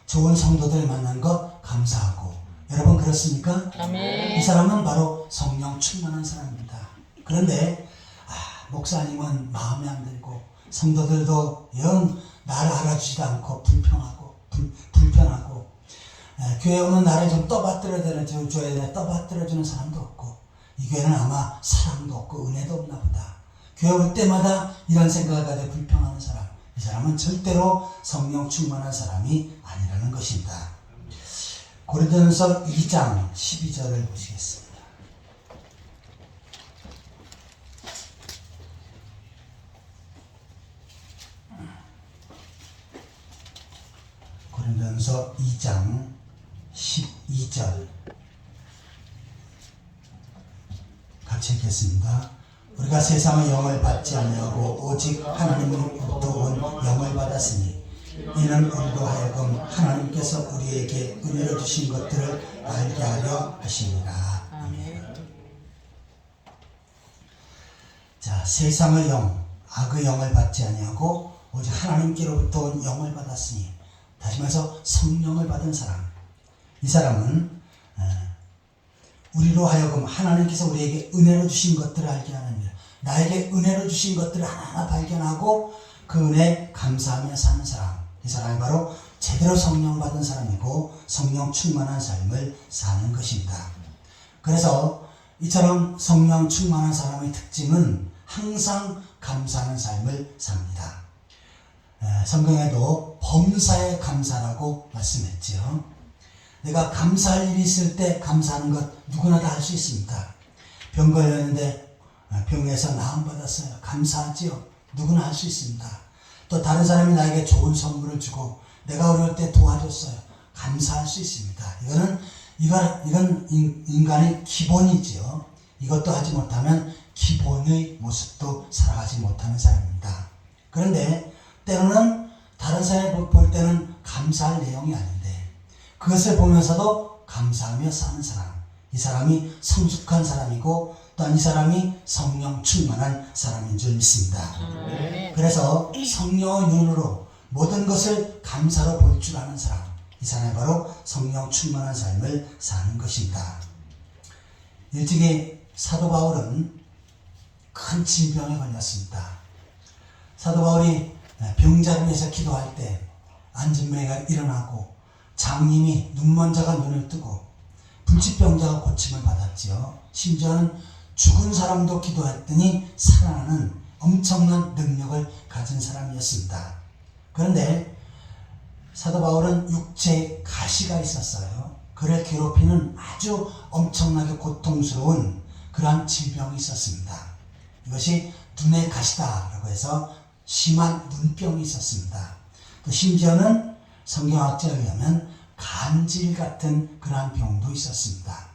좋은 성도들을 만난 것 감사하고. 여러분 그렇습니까?
아멘.
이 사람은 바로 성령 충만한 사람입니다. 그런데 목사님은 마음에 안 들고 성도들도 영 나를 알아주지도 않고 불편하고 교회 오는 나를 좀 떠받들어줘야 되는데 떠받들어주는 사람도 없고, 이 교회는 아마 사랑도 없고 은혜도 없나 보다. 교회 올 때마다 이런 생각을 가지고 불평하는 사람, 이 사람은 절대로 성령 충만한 사람이 아니라는 것입니다. 고린도전서 2장 12절을 보시겠습니다. 고린도전서 2장 12절 같이 읽겠습니다. 우리가 세상의 영을 받지 아니하고 오직 하나님으로부터 온 영을 받았으니 이는 우리로 하여금 하나님께서 우리에게 은혜로 주신 것들을 알게 하려 하십니다. 아멘. 자, 세상의 영, 악의 영을 받지 아니하고 오직 하나님께로부터 온 영을 받았으니, 다시 말해서 성령을 받은 사람, 이 사람은 우리로 하여금 하나님께서 우리에게 은혜로 주신 것들을 알게 하는, 나에게 은혜로 주신 것들을 하나하나 발견하고 그 은혜에 감사하며 사는 사람, 이 사람이 바로 제대로 성령 받은 사람이고 성령 충만한 삶을 사는 것입니다. 그래서 이처럼 성령 충만한 사람의 특징은 항상 감사하는 삶을 삽니다. 성경에도 범사에 감사라고 말씀했죠. 내가 감사할 일이 있을 때 감사하는 것 누구나 다 할 수 있습니다. 병 걸렸는데 병에서 나음받았어요. 감사하지요. 누구나 할 수 있습니다. 또 다른 사람이 나에게 좋은 선물을 주고 내가 어려울 때 도와줬어요. 감사할 수 있습니다. 이건 인간의 기본이지요. 이것도 하지 못하면 기본의 모습도 살아가지 못하는 사람입니다. 그런데 때로는 다른 사람이 볼 때는 감사할 내용이 아닌데 그것을 보면서도 감사하며 사는 사람, 이 사람이 성숙한 사람이고 또한 이 사람이 성령 충만한 사람인 줄 믿습니다. 그래서 성령의 눈으로 모든 것을 감사로 볼 줄 아는 사람, 이 사람이 바로 성령 충만한 삶을 사는 것입니다. 일찍이 사도 바울은 큰 질병에 걸렸습니다. 사도 바울이 병자를 위해서 기도할 때 안진뱅이가 일어나고 장님이 눈먼 자가 눈을 뜨고 불치병자가 고침을 받았지요. 심지어는 죽은 사람도 기도했더니 살아나는 엄청난 능력을 가진 사람이었습니다. 그런데 사도 바울은 육체에 가시가 있었어요. 그를 괴롭히는 아주 엄청나게 고통스러운 그러한 질병이 있었습니다. 이것이 눈의 가시다라고 해서 심한 눈병이 있었습니다. 또 심지어는 성경학자에 의하면 간질 같은 그러한 병도 있었습니다.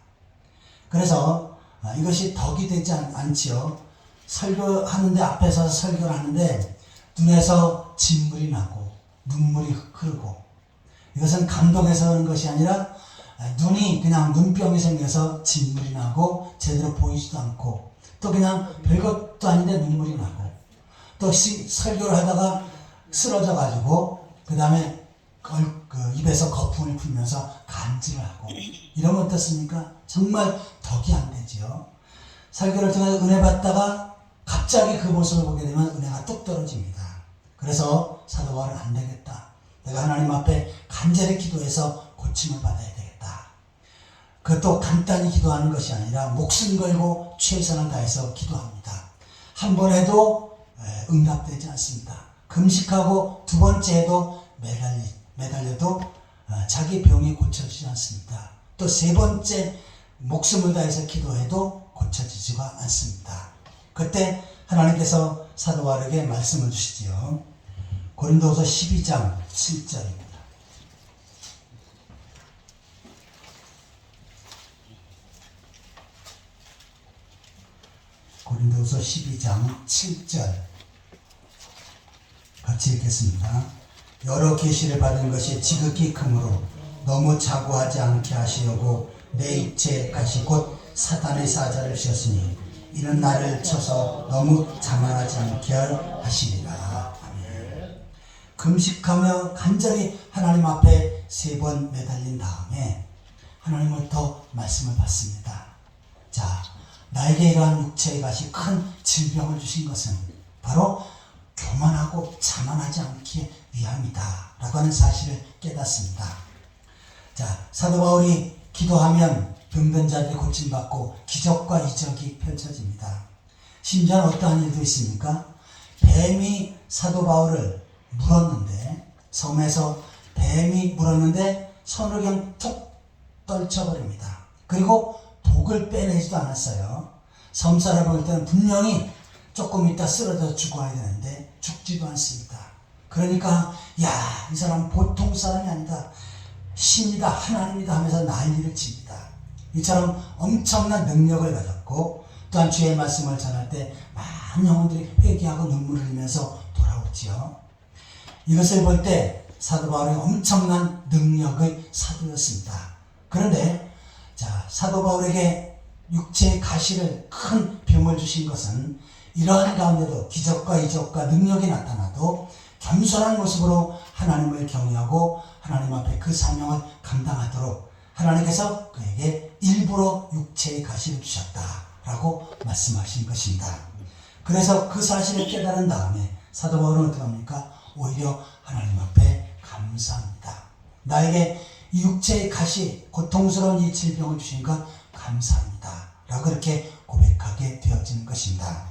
그래서 이것이 덕이 되지 않지요. 설교하는데, 앞에 서서 설교를 하는데 눈에서 진물이 나고 눈물이 흐르고, 이것은 감동해서 그런 것이 아니라 눈이 그냥 눈병이 생겨서 진물이 나고 제대로 보이지도 않고, 또 그냥 별것도 아닌데 눈물이 나고, 또 설교를 하다가 쓰러져 가지고 그 다음에 입에서 거품을 풀면서 간질을 하고, 이러면 어떻습니까? 정말 덕이 안 되지요. 설교를 통해 은혜 받다가 갑자기 그 모습을 보게 되면 은혜가 뚝 떨어집니다. 그래서 사도 바울은 안 되겠다. 내가 하나님 앞에 간절히 기도해서 고침을 받아야 되겠다. 그것도 간단히 기도하는 것이 아니라 목숨 걸고 최선을 다해서 기도합니다. 한 번 해도 응답되지 않습니다. 금식하고 두 번째 해도 매달려도 자기 병이 고쳐지지 않습니다. 또 세 번째 목숨을 다해서 기도해도 고쳐지지가 않습니다. 그때 하나님께서 사도 바울에게 말씀을 주시지요. 고린도후서 12장 7절입니다. 고린도후서 12장 7절 같이 읽겠습니다. 여러 계시를 받은 것이 지극히 크므로 너무 자고하지 않게 하시려고 내 입체 가시 곧 사탄의 사자를 씌었으니 이는 나를 쳐서 너무 자만하지 않게 하시리라. 아멘. 금식하며 간절히 하나님 앞에 3번 매달린 다음에 하나님으로부터 말씀을 받습니다. 자, 나에게 이러한 육체의 가시 큰 질병을 주신 것은 바로 교만하고 자만하지 않기 위함이다 라고 하는 사실을 깨닫습니다. 자, 사도 바울이 기도하면 병든 자들이 고침받고 기적과 이적이 펼쳐집니다. 심지어 어떠한 일도 있습니까? 뱀이 사도 바울을 물었는데, 섬에서 뱀이 물었는데 손을 그냥 툭 떨쳐버립니다. 그리고 독을 빼내지도 않았어요. 섬 사람을 볼 때는 분명히 조금 있다 쓰러져 죽어야 되는데 죽지도 않습니다. 그러니까 야, 이 사람 보통 사람이 아니다, 신이다, 하나님이다 하면서 난리를 칩니다. 이처럼 엄청난 능력을 가졌고, 또한 주의 말씀을 전할 때 많은 영혼들이 회개하고 눈물을 흘리면서 돌아오지요. 이것을 볼 때 사도 바울이 엄청난 능력의 사도였습니다. 그런데 자, 사도 바울에게 육체의 가시를 큰 병을 주신 것은 이러한 가운데도 기적과 이적과 능력이 나타나도 겸손한 모습으로 하나님을 경외하고 하나님 앞에 그 사명을 감당하도록 하나님께서 그에게 일부러 육체의 가시를 주셨다라고 말씀하신 것입니다. 그래서 그 사실을 깨달은 다음에 사도 바울은 어떻게 합니까? 오히려 하나님 앞에 감사합니다. 나에게 이 육체의 가시, 고통스러운 이 질병을 주신 것 감사합니다 라고 그렇게 고백하게 되어지는 것입니다.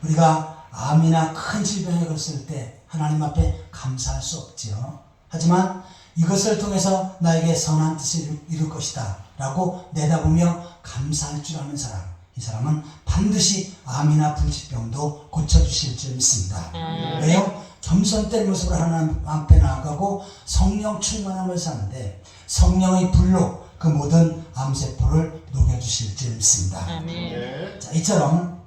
우리가 암이나 큰 질병에 걸렸을 때 하나님 앞에 감사할 수 없지요. 하지만 이것을 통해서 나에게 선한 뜻을 이룰 것이다 라고 내다보며 감사할 줄 아는 사람, 이 사람은 반드시 암이나 불치병도 고쳐주실 줄 믿습니다. 왜요? 겸손된 모습으로 하나님 앞에 나아가고 성령 충만함을 사는데 성령의 불로 그 모든 암세포를 녹여주실 줄 믿습니다.
아멘.
자, 이처럼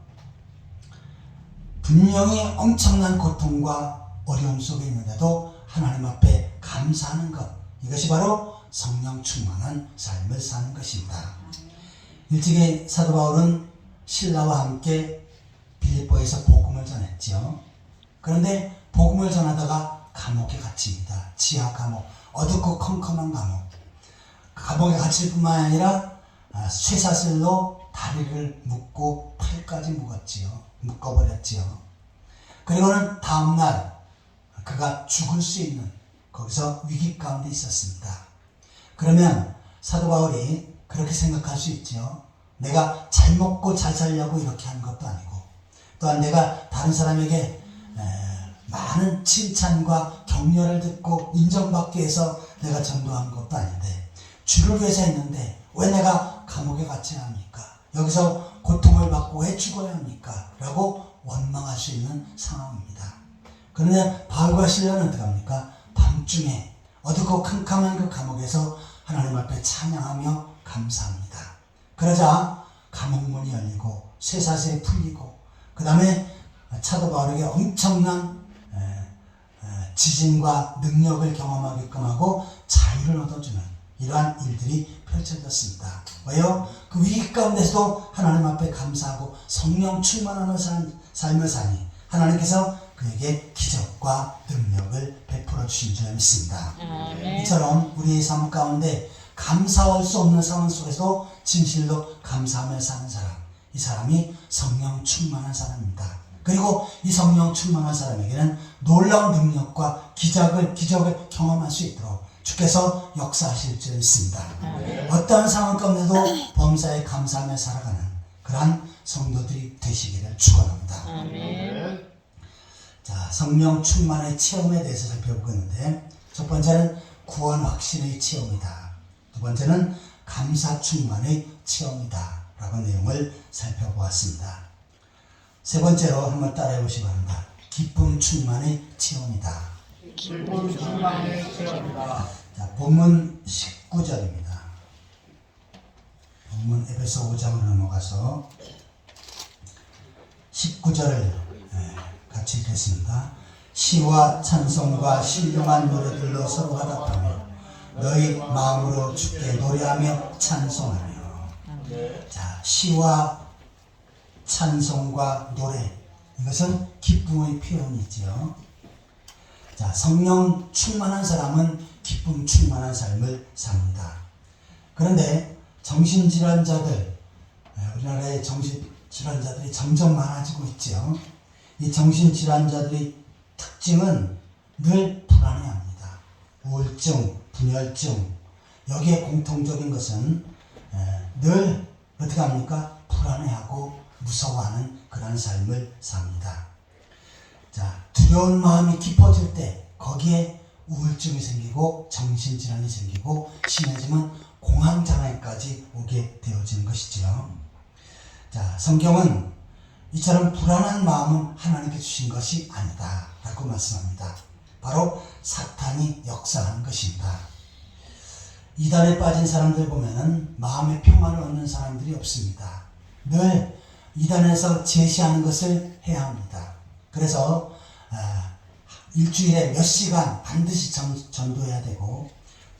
분명히 엄청난 고통과 어려움 속에 있는데도 하나님 앞에 감사하는 것, 이것이 바로 성령 충만한 삶을 사는 것입니다. 일찍이 사도 바울은 신라와 함께 빌립보에서 복음을 전했지요. 그런데 복음을 전하다가 감옥에 갇힙니다. 지하 감옥, 어둡고 컴컴한 감옥. 감옥에 갇힐 뿐만 아니라 쇠사슬로 다리를 묶고 팔까지 묶어버렸지요. 그리고는 다음날 그가 죽을 수 있는 거기서 위기 가운데 있었습니다. 그러면 사도 바울이 그렇게 생각할 수 있죠. 내가 잘 먹고 잘 살려고 이렇게 한 것도 아니고, 또한 내가 다른 사람에게 많은 칭찬과 격려를 듣고 인정받기 위해서 내가 전도한 것도 아닌데, 주를 위해서 했는데 왜 내가 감옥에 갇혀야 합니까? 여기서 고통을 받고 왜 죽어야 합니까? 라고 원망할 수 있는 상황입니다. 그런데 바울과 실라는 어떻게 합니까? 밤중에 어둡고 캄캄한 그 감옥에서 하나님 앞에 찬양하며 감사합니다. 그러자 감옥문이 열리고 쇠사슬이 풀리고 그 다음에 사도 바울에게 엄청난 지진과 능력을 경험하게끔 하고 자유를 얻어주는 이러한 일들이 펼쳐졌습니다. 왜요? 그 위기 가운데서도 하나님 앞에 감사하고 성령 충만하는 삶을 사니 하나님께서 그에게 기적과 능력을 베풀어 주신 줄 믿습니다. 이처럼 우리의 삶 가운데 감사할 수 없는 상황 속에서 진실로 감사하며 사는 사람, 이 사람이 성령 충만한 사람입니다. 그리고 이 성령 충만한 사람에게는 놀라운 능력과 기적을 경험할 수 있도록 주께서 역사하실 줄 믿습니다. 어떠한 상황 가운데도 범사에 감사하며 살아가는 그러한 성도들이 되시기를 축원합니다. 자, 성령 충만의 체험에 대해서 살펴보고 있는데 첫 번째는 구원 확신의 체험이다. 두 번째는 감사 충만의 체험이다 라고 내용을 살펴보았습니다. 세 번째로 한번 따라해 보시기 바랍니다. 기쁨 충만의 체험이다.
기쁨 충만의 체험이다.
자, 본문 19절입니다. 본문 에베소 5장으로 넘어가서 19절을 같이 읽겠습니다. 시와 찬송과 신령한 노래들로 서로 화답하며 너희 마음으로 주께 노래하며 찬송하며. 자, 시와 찬송과 노래, 이것은 기쁨의 표현이지요. 자, 성령 충만한 사람은 기쁨 충만한 삶을 삽니다. 그런데 정신질환자들, 우리나라의 정신질환자들이 점점 많아지고 있죠. 이 정신질환자들의 특징은 늘 불안해합니다. 우울증, 분열증, 여기에 공통적인 것은 늘 어떻게 합니까? 불안해하고 무서워하는 그런 삶을 삽니다. 자, 두려운 마음이 깊어질 때 거기에 우울증이 생기고 정신질환이 생기고 심해지면 공황장애까지 오게 되어지는 것이지요. 자, 성경은 이처럼 불안한 마음은 하나님께 주신 것이 아니다 라고 말씀합니다. 바로 사탄이 역사하는 것입니다. 이단에 빠진 사람들 보면은 마음의 평안을 얻는 사람들이 없습니다. 늘 이단에서 제시하는 것을 해야 합니다. 그래서 일주일에 몇 시간 반드시 전도해야 되고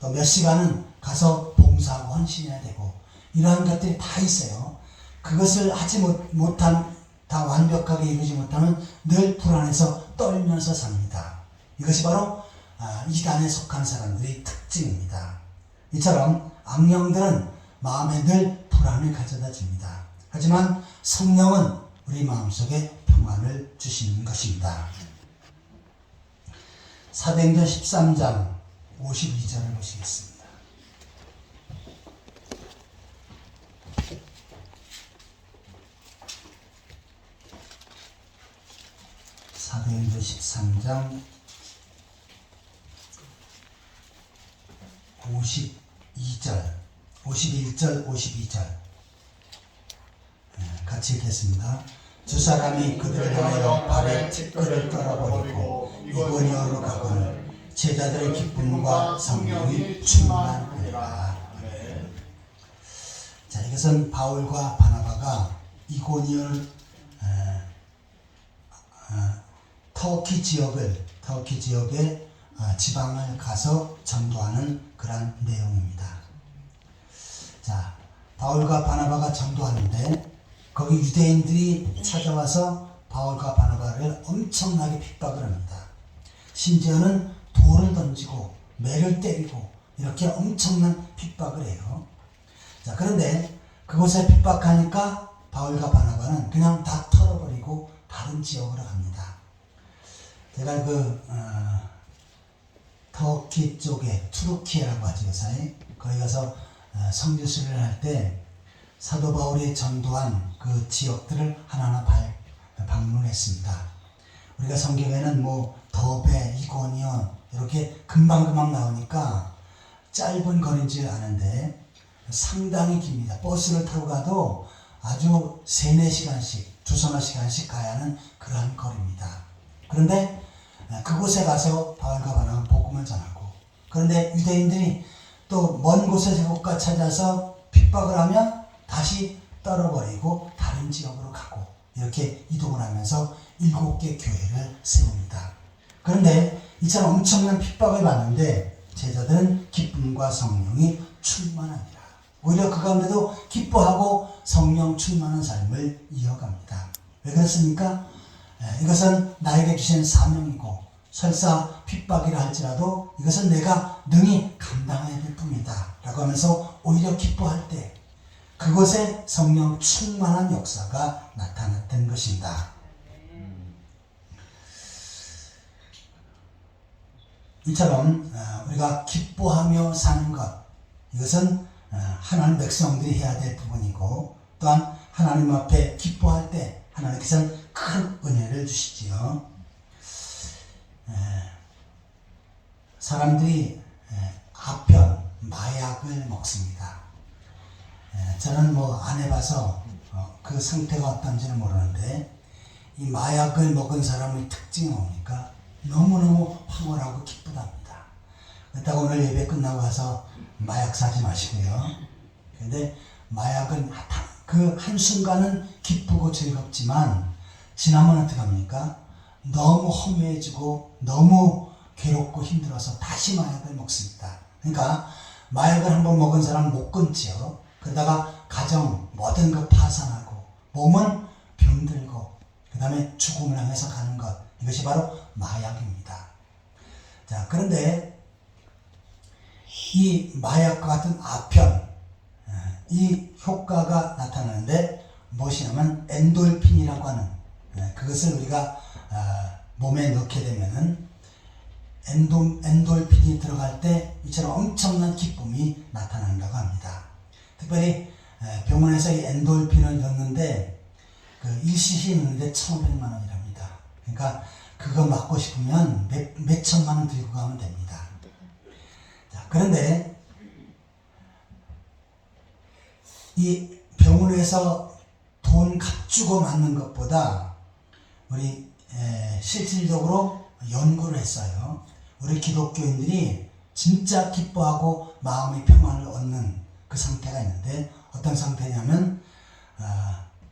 또 몇 시간은 가서 봉사하고 헌신해야 되고 이러한 것들이 다 있어요. 그것을 하지 못한, 다 완벽하게 이루지 못하면 늘 불안해서 떨면서 삽니다. 이것이 바로 이단에 속한 사람들의 특징입니다. 이처럼 악령들은 마음에 늘 불안을 가져다 줍니다. 하지만 성령은 우리 마음속에 평안을 주시는 것입니다. 사도행전 13장 52절을 보시겠습니다. 사도행전 13장 52절, 51절, 52절 같이 읽겠습니다. 두 사람이 그들을 향하여 발에 찌꺼를 떨어버리고 이고니오로 가거늘 제자들의 기쁨과 성령이 충만하니라. 자, 이것은 바울과 바나바가 이고니온 터키 지역의 지방을 가서 전도하는 그런 내용입니다. 자, 바울과 바나바가 전도하는데 거기 유대인들이 찾아와서 바울과 바나바를 엄청나게 핍박을 합니다. 심지어는 돌을 던지고 매를 때리고 이렇게 엄청난 핍박을 해요. 자, 그런데 그곳에 핍박하니까 바울과 바나바는 그냥 다 털어버리고 다른 지역으로 갑니다. 제가 터키 쪽에 투르키예라고 하죠, 요사이. 거기 가서 선교수를 할 때 사도 바울이 전도한 그 지역들을 하나하나 방문했습니다. 우리가 성경에는 더베, 이고니온 이렇게 금방금방 나오니까 짧은 거리인 줄 아는데 상당히 깁니다. 버스를 타고 가도 아주 3-4시간씩, 2-3시간씩 가야 하는 그러한 거리입니다. 그런데 그곳에 가서 바울과 바나바가 복음을 전하고, 그런데 유대인들이 또 먼 곳에서 국가 찾아서 핍박을 하면 다시 떨어버리고 다른 지역으로 가고, 이렇게 이동을 하면서 7개 교회를 세웁니다. 그런데 이처럼 엄청난 핍박을 받는데 제자들은 기쁨과 성령이 충만합니다. 오히려 그 가운데도 기뻐하고 성령 충만한 삶을 이어갑니다. 왜 그렇습니까? 이것은 나에게 주신 사명이고, 설사 핍박이라 할지라도 이것은 내가 능히 감당해야 될 뿐이다 라고 하면서 오히려 기뻐할 때 그곳에 성령 충만한 역사가 나타났던 것입니다. 이처럼 우리가 기뻐하며 사는 것, 이것은 하나님 백성들이 해야 될 부분이고, 또한 하나님 앞에 기뻐할 때 하나님께서는 큰 은혜를 주시지요. 사람들이 아편, 마약을 먹습니다. 저는 안 해봐서 그 상태가 어떤지는 모르는데, 이 마약을 먹은 사람의 특징이 뭡니까? 너무너무 황홀하고 기쁘답니다. 그렇다고 오늘 예배 끝나고 와서 마약 사지 마시고요. 근데 마약은 그 한순간은 기쁘고 즐겁지만 지나면 어떻게 합니까? 너무 허무해지고 너무 괴롭고 힘들어서 다시 마약을 먹습니다. 그러니까 마약을 한번 먹은 사람은 못 끊지요. 그러다가 가정 모든 것 파산하고 몸은 병들고 그 다음에 죽음을 향해서 가는 것, 이것이 바로 마약입니다. 자, 그런데 이 마약과 같은 아편, 이 효과가 나타나는데 무엇이냐면 엔돌핀이라고 하는, 그것을 우리가 몸에 넣게 되면은 엔돌핀이 들어갈 때 이처럼 엄청난 기쁨이 나타난다고 합니다. 특별히 병원에서 이 엔돌핀을 넣는데 그 1cc 넣는데 1,500만 원이랍니다. 그러니까 그거 맞고 싶으면 몇 천만 원 들고 가면 됩니다. 자, 그런데 이 병원에서 돈 값주고 맞는 것보다 우리 실질적으로 연구를 했어요. 우리 기독교인들이 진짜 기뻐하고 마음의 평안을 얻는 그 상태가 있는데, 어떤 상태냐면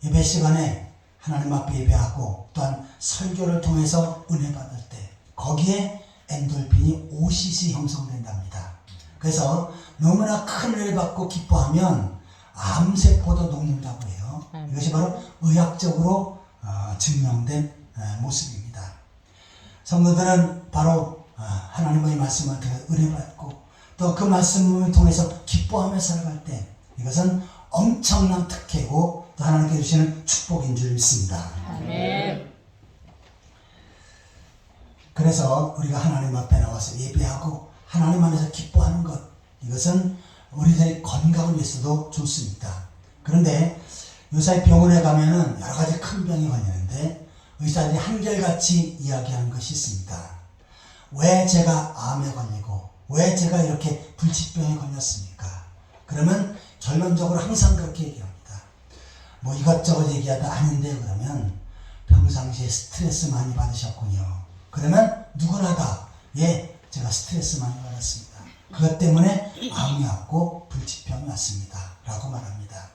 예배 시간에 하나님 앞에 예배하고 또한 설교를 통해서 은혜 받을 때 거기에 엔돌핀이 5cc 형성된답니다. 그래서 너무나 큰 은혜를 받고 기뻐하면 암세포도 녹는다고 해요. 이것이 바로 의학적으로 증명된 모습입니다. 성도들은 바로 하나님의 말씀을 통해 은혜 받고 또 그 말씀을 통해서 기뻐하며 살아갈 때 이것은 엄청난 특혜고 또 하나님께 주시는 축복인 줄 믿습니다. 아멘. 그래서 우리가 하나님 앞에 나와서 예배하고 하나님 안에서 기뻐하는 것, 이것은 우리들의 건강을 위해서도 좋습니다. 그런데 요새 병원에 가면은 여러 가지 큰 병이 걸리는데 의사들이 한결같이 이야기하는 것이 있습니다. 왜 제가 암에 걸리고 왜 제가 이렇게 불치병에 걸렸습니까? 그러면 결론적으로 항상 그렇게 얘기합니다. 뭐 이것저것 얘기하다 아닌데, 그러면 평상시에 스트레스 많이 받으셨군요. 그러면 누구나 다 제가 스트레스 많이 받았습니다. 그것 때문에 암이 왔고 불치병이 왔습니다 라고 말합니다.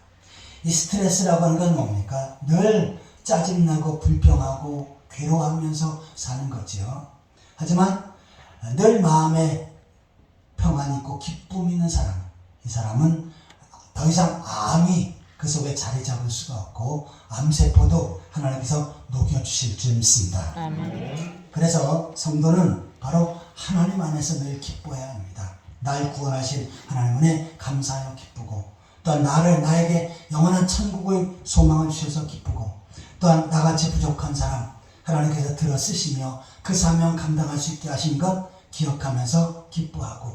이 스트레스라고 하는 건 뭡니까? 늘 짜증나고 불평하고 괴로워하면서 사는 거지요. 하지만 늘 마음에 평안이 있고 기쁨이 있는 사람, 이 사람은 더 이상 암이 그 속에 자리 잡을 수가 없고 암세포도 하나님께서 녹여주실 줄 믿습니다. 아멘. 그래서 성도는 바로 하나님 안에서 늘 기뻐해야 합니다. 날 구원하신 하나님 은혜 감사하여 기쁘고, 또한 나에게 영원한 천국의 소망을 주셔서 기쁘고, 또한 나같이 부족한 사람 하나님께서 들어 쓰시며 그 사명 감당할 수 있게 하신 것 기억하면서 기뻐하고,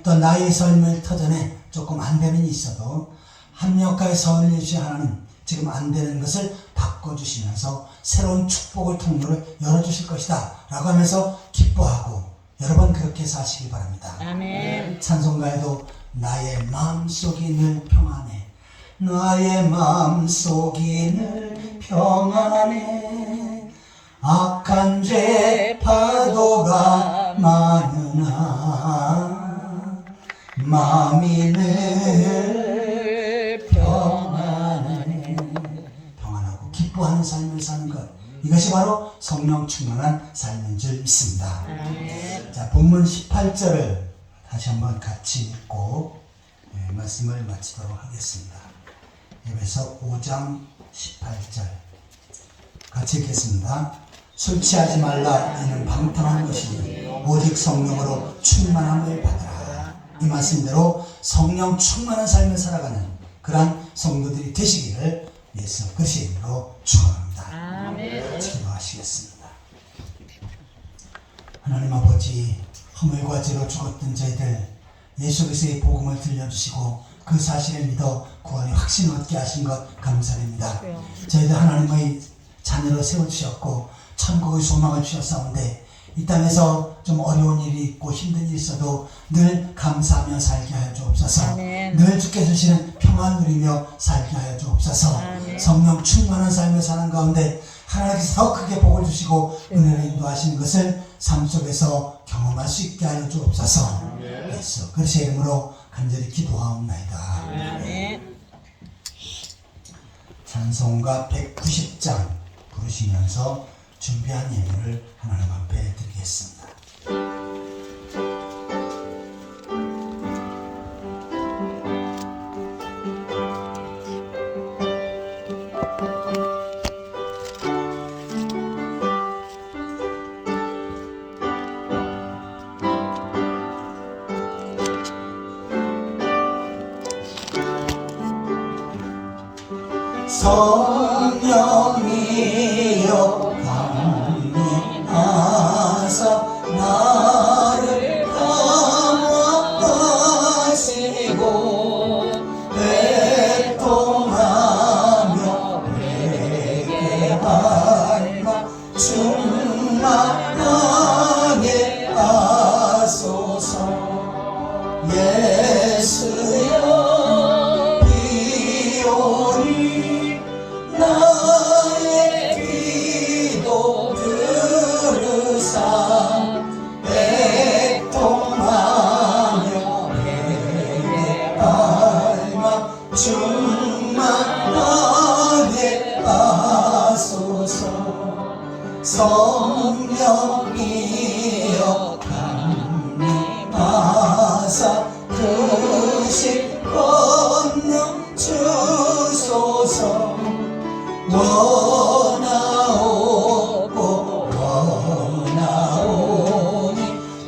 또 나의 삶을 터전에 조금 안 되는 일이 있어도 합력하여 선을 주신 하나님, 지금 안 되는 것을 바꿔주시면서 새로운 축복의 통로를 열어주실 것이다 라고 하면서 기뻐하고, 여러분 그렇게 사시기 바랍니다. 아멘. 찬송가에도 나의 마음속이 늘 평안해, 나의 마음속이 늘 평안해, 악한 죄 파도가 많으나 마음이 늘 평안하고 기뻐하는 삶을 사는 것, 이것이 바로 성령 충만한 삶인 줄 믿습니다. 자, 본문 18절을 다시 한번 같이 읽고 말씀을 마치도록 하겠습니다. 에베소 5장 18절 같이 읽겠습니다. 술 취하지 말라. 이는 방탕한 것이니 오직 성령으로 충만함을 받으라. 이 말씀대로 성령 충만한 삶을 살아가는 그러한 성도들이 되시기를 예수 그리스도의 이름으로 축원합니다. 같이 기도하시겠습니다. 하나님 아버지, 허물과 죄로 죽었던 저희들 예수 그리스도의 복음을 들려주시고 그 사실을 믿어 구원의 확신을 얻게 하신 것 감사드립니다. 저희들 하나님의 자녀로 세워주셨고 천국의 소망을 주셨사온데 이 땅에서 좀 어려운 일이 있고 힘든 일이 있어도 늘 감사하며 살게 하여 주옵소서. 늘 주께 주시는 평안 누리며 살게 하여 주옵소서. 성령 충만한 삶을 사는 가운데 하나님께서 더 크게 복을 주시고 은혜를 인도하시는 것을 삶 속에서 경험할 수 있게 하여 주옵소서. 예수 그리스도의 이름으로 간절히 기도하옵나이다. 찬송가 190장 부르시면서 준비한 예물을 하나님 앞에 드리겠습니다. 성령이여 강림하사 나를 감화하시고 애통하며 회개하라 충만하게 하소서. 예수여 비오니 나의 기도 들으사 애통하며 회개하라 충만하게 하소서. 성령이여 강림하사 그 신 권능 주소서. 원하오니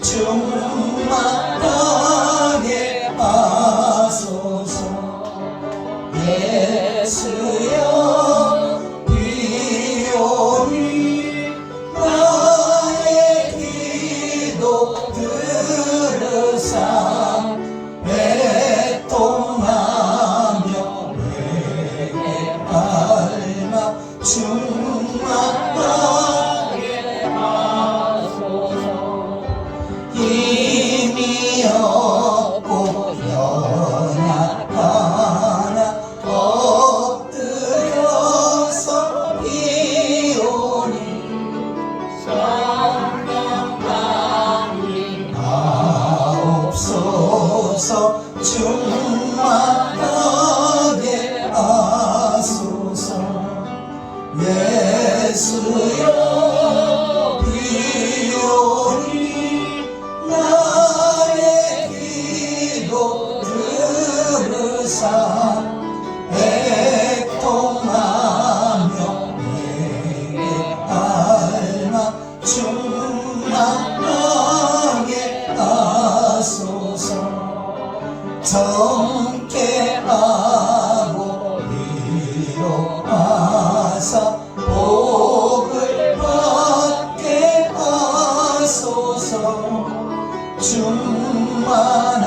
충만하게 하소서. 예수여 비오니 나의 기도 들으사 애통하며 회개하라 충만하게 하소서. 힘이 없고 연약하나 엎드려서 비오니 성령 강림하옵소서. 충만하게 하소서. 예수여 비오니 나의 기도 들으사 애통하며 회개하라 충만하게 하소서. 정케 하고 위로하사 복을 받게 하소서. 충만한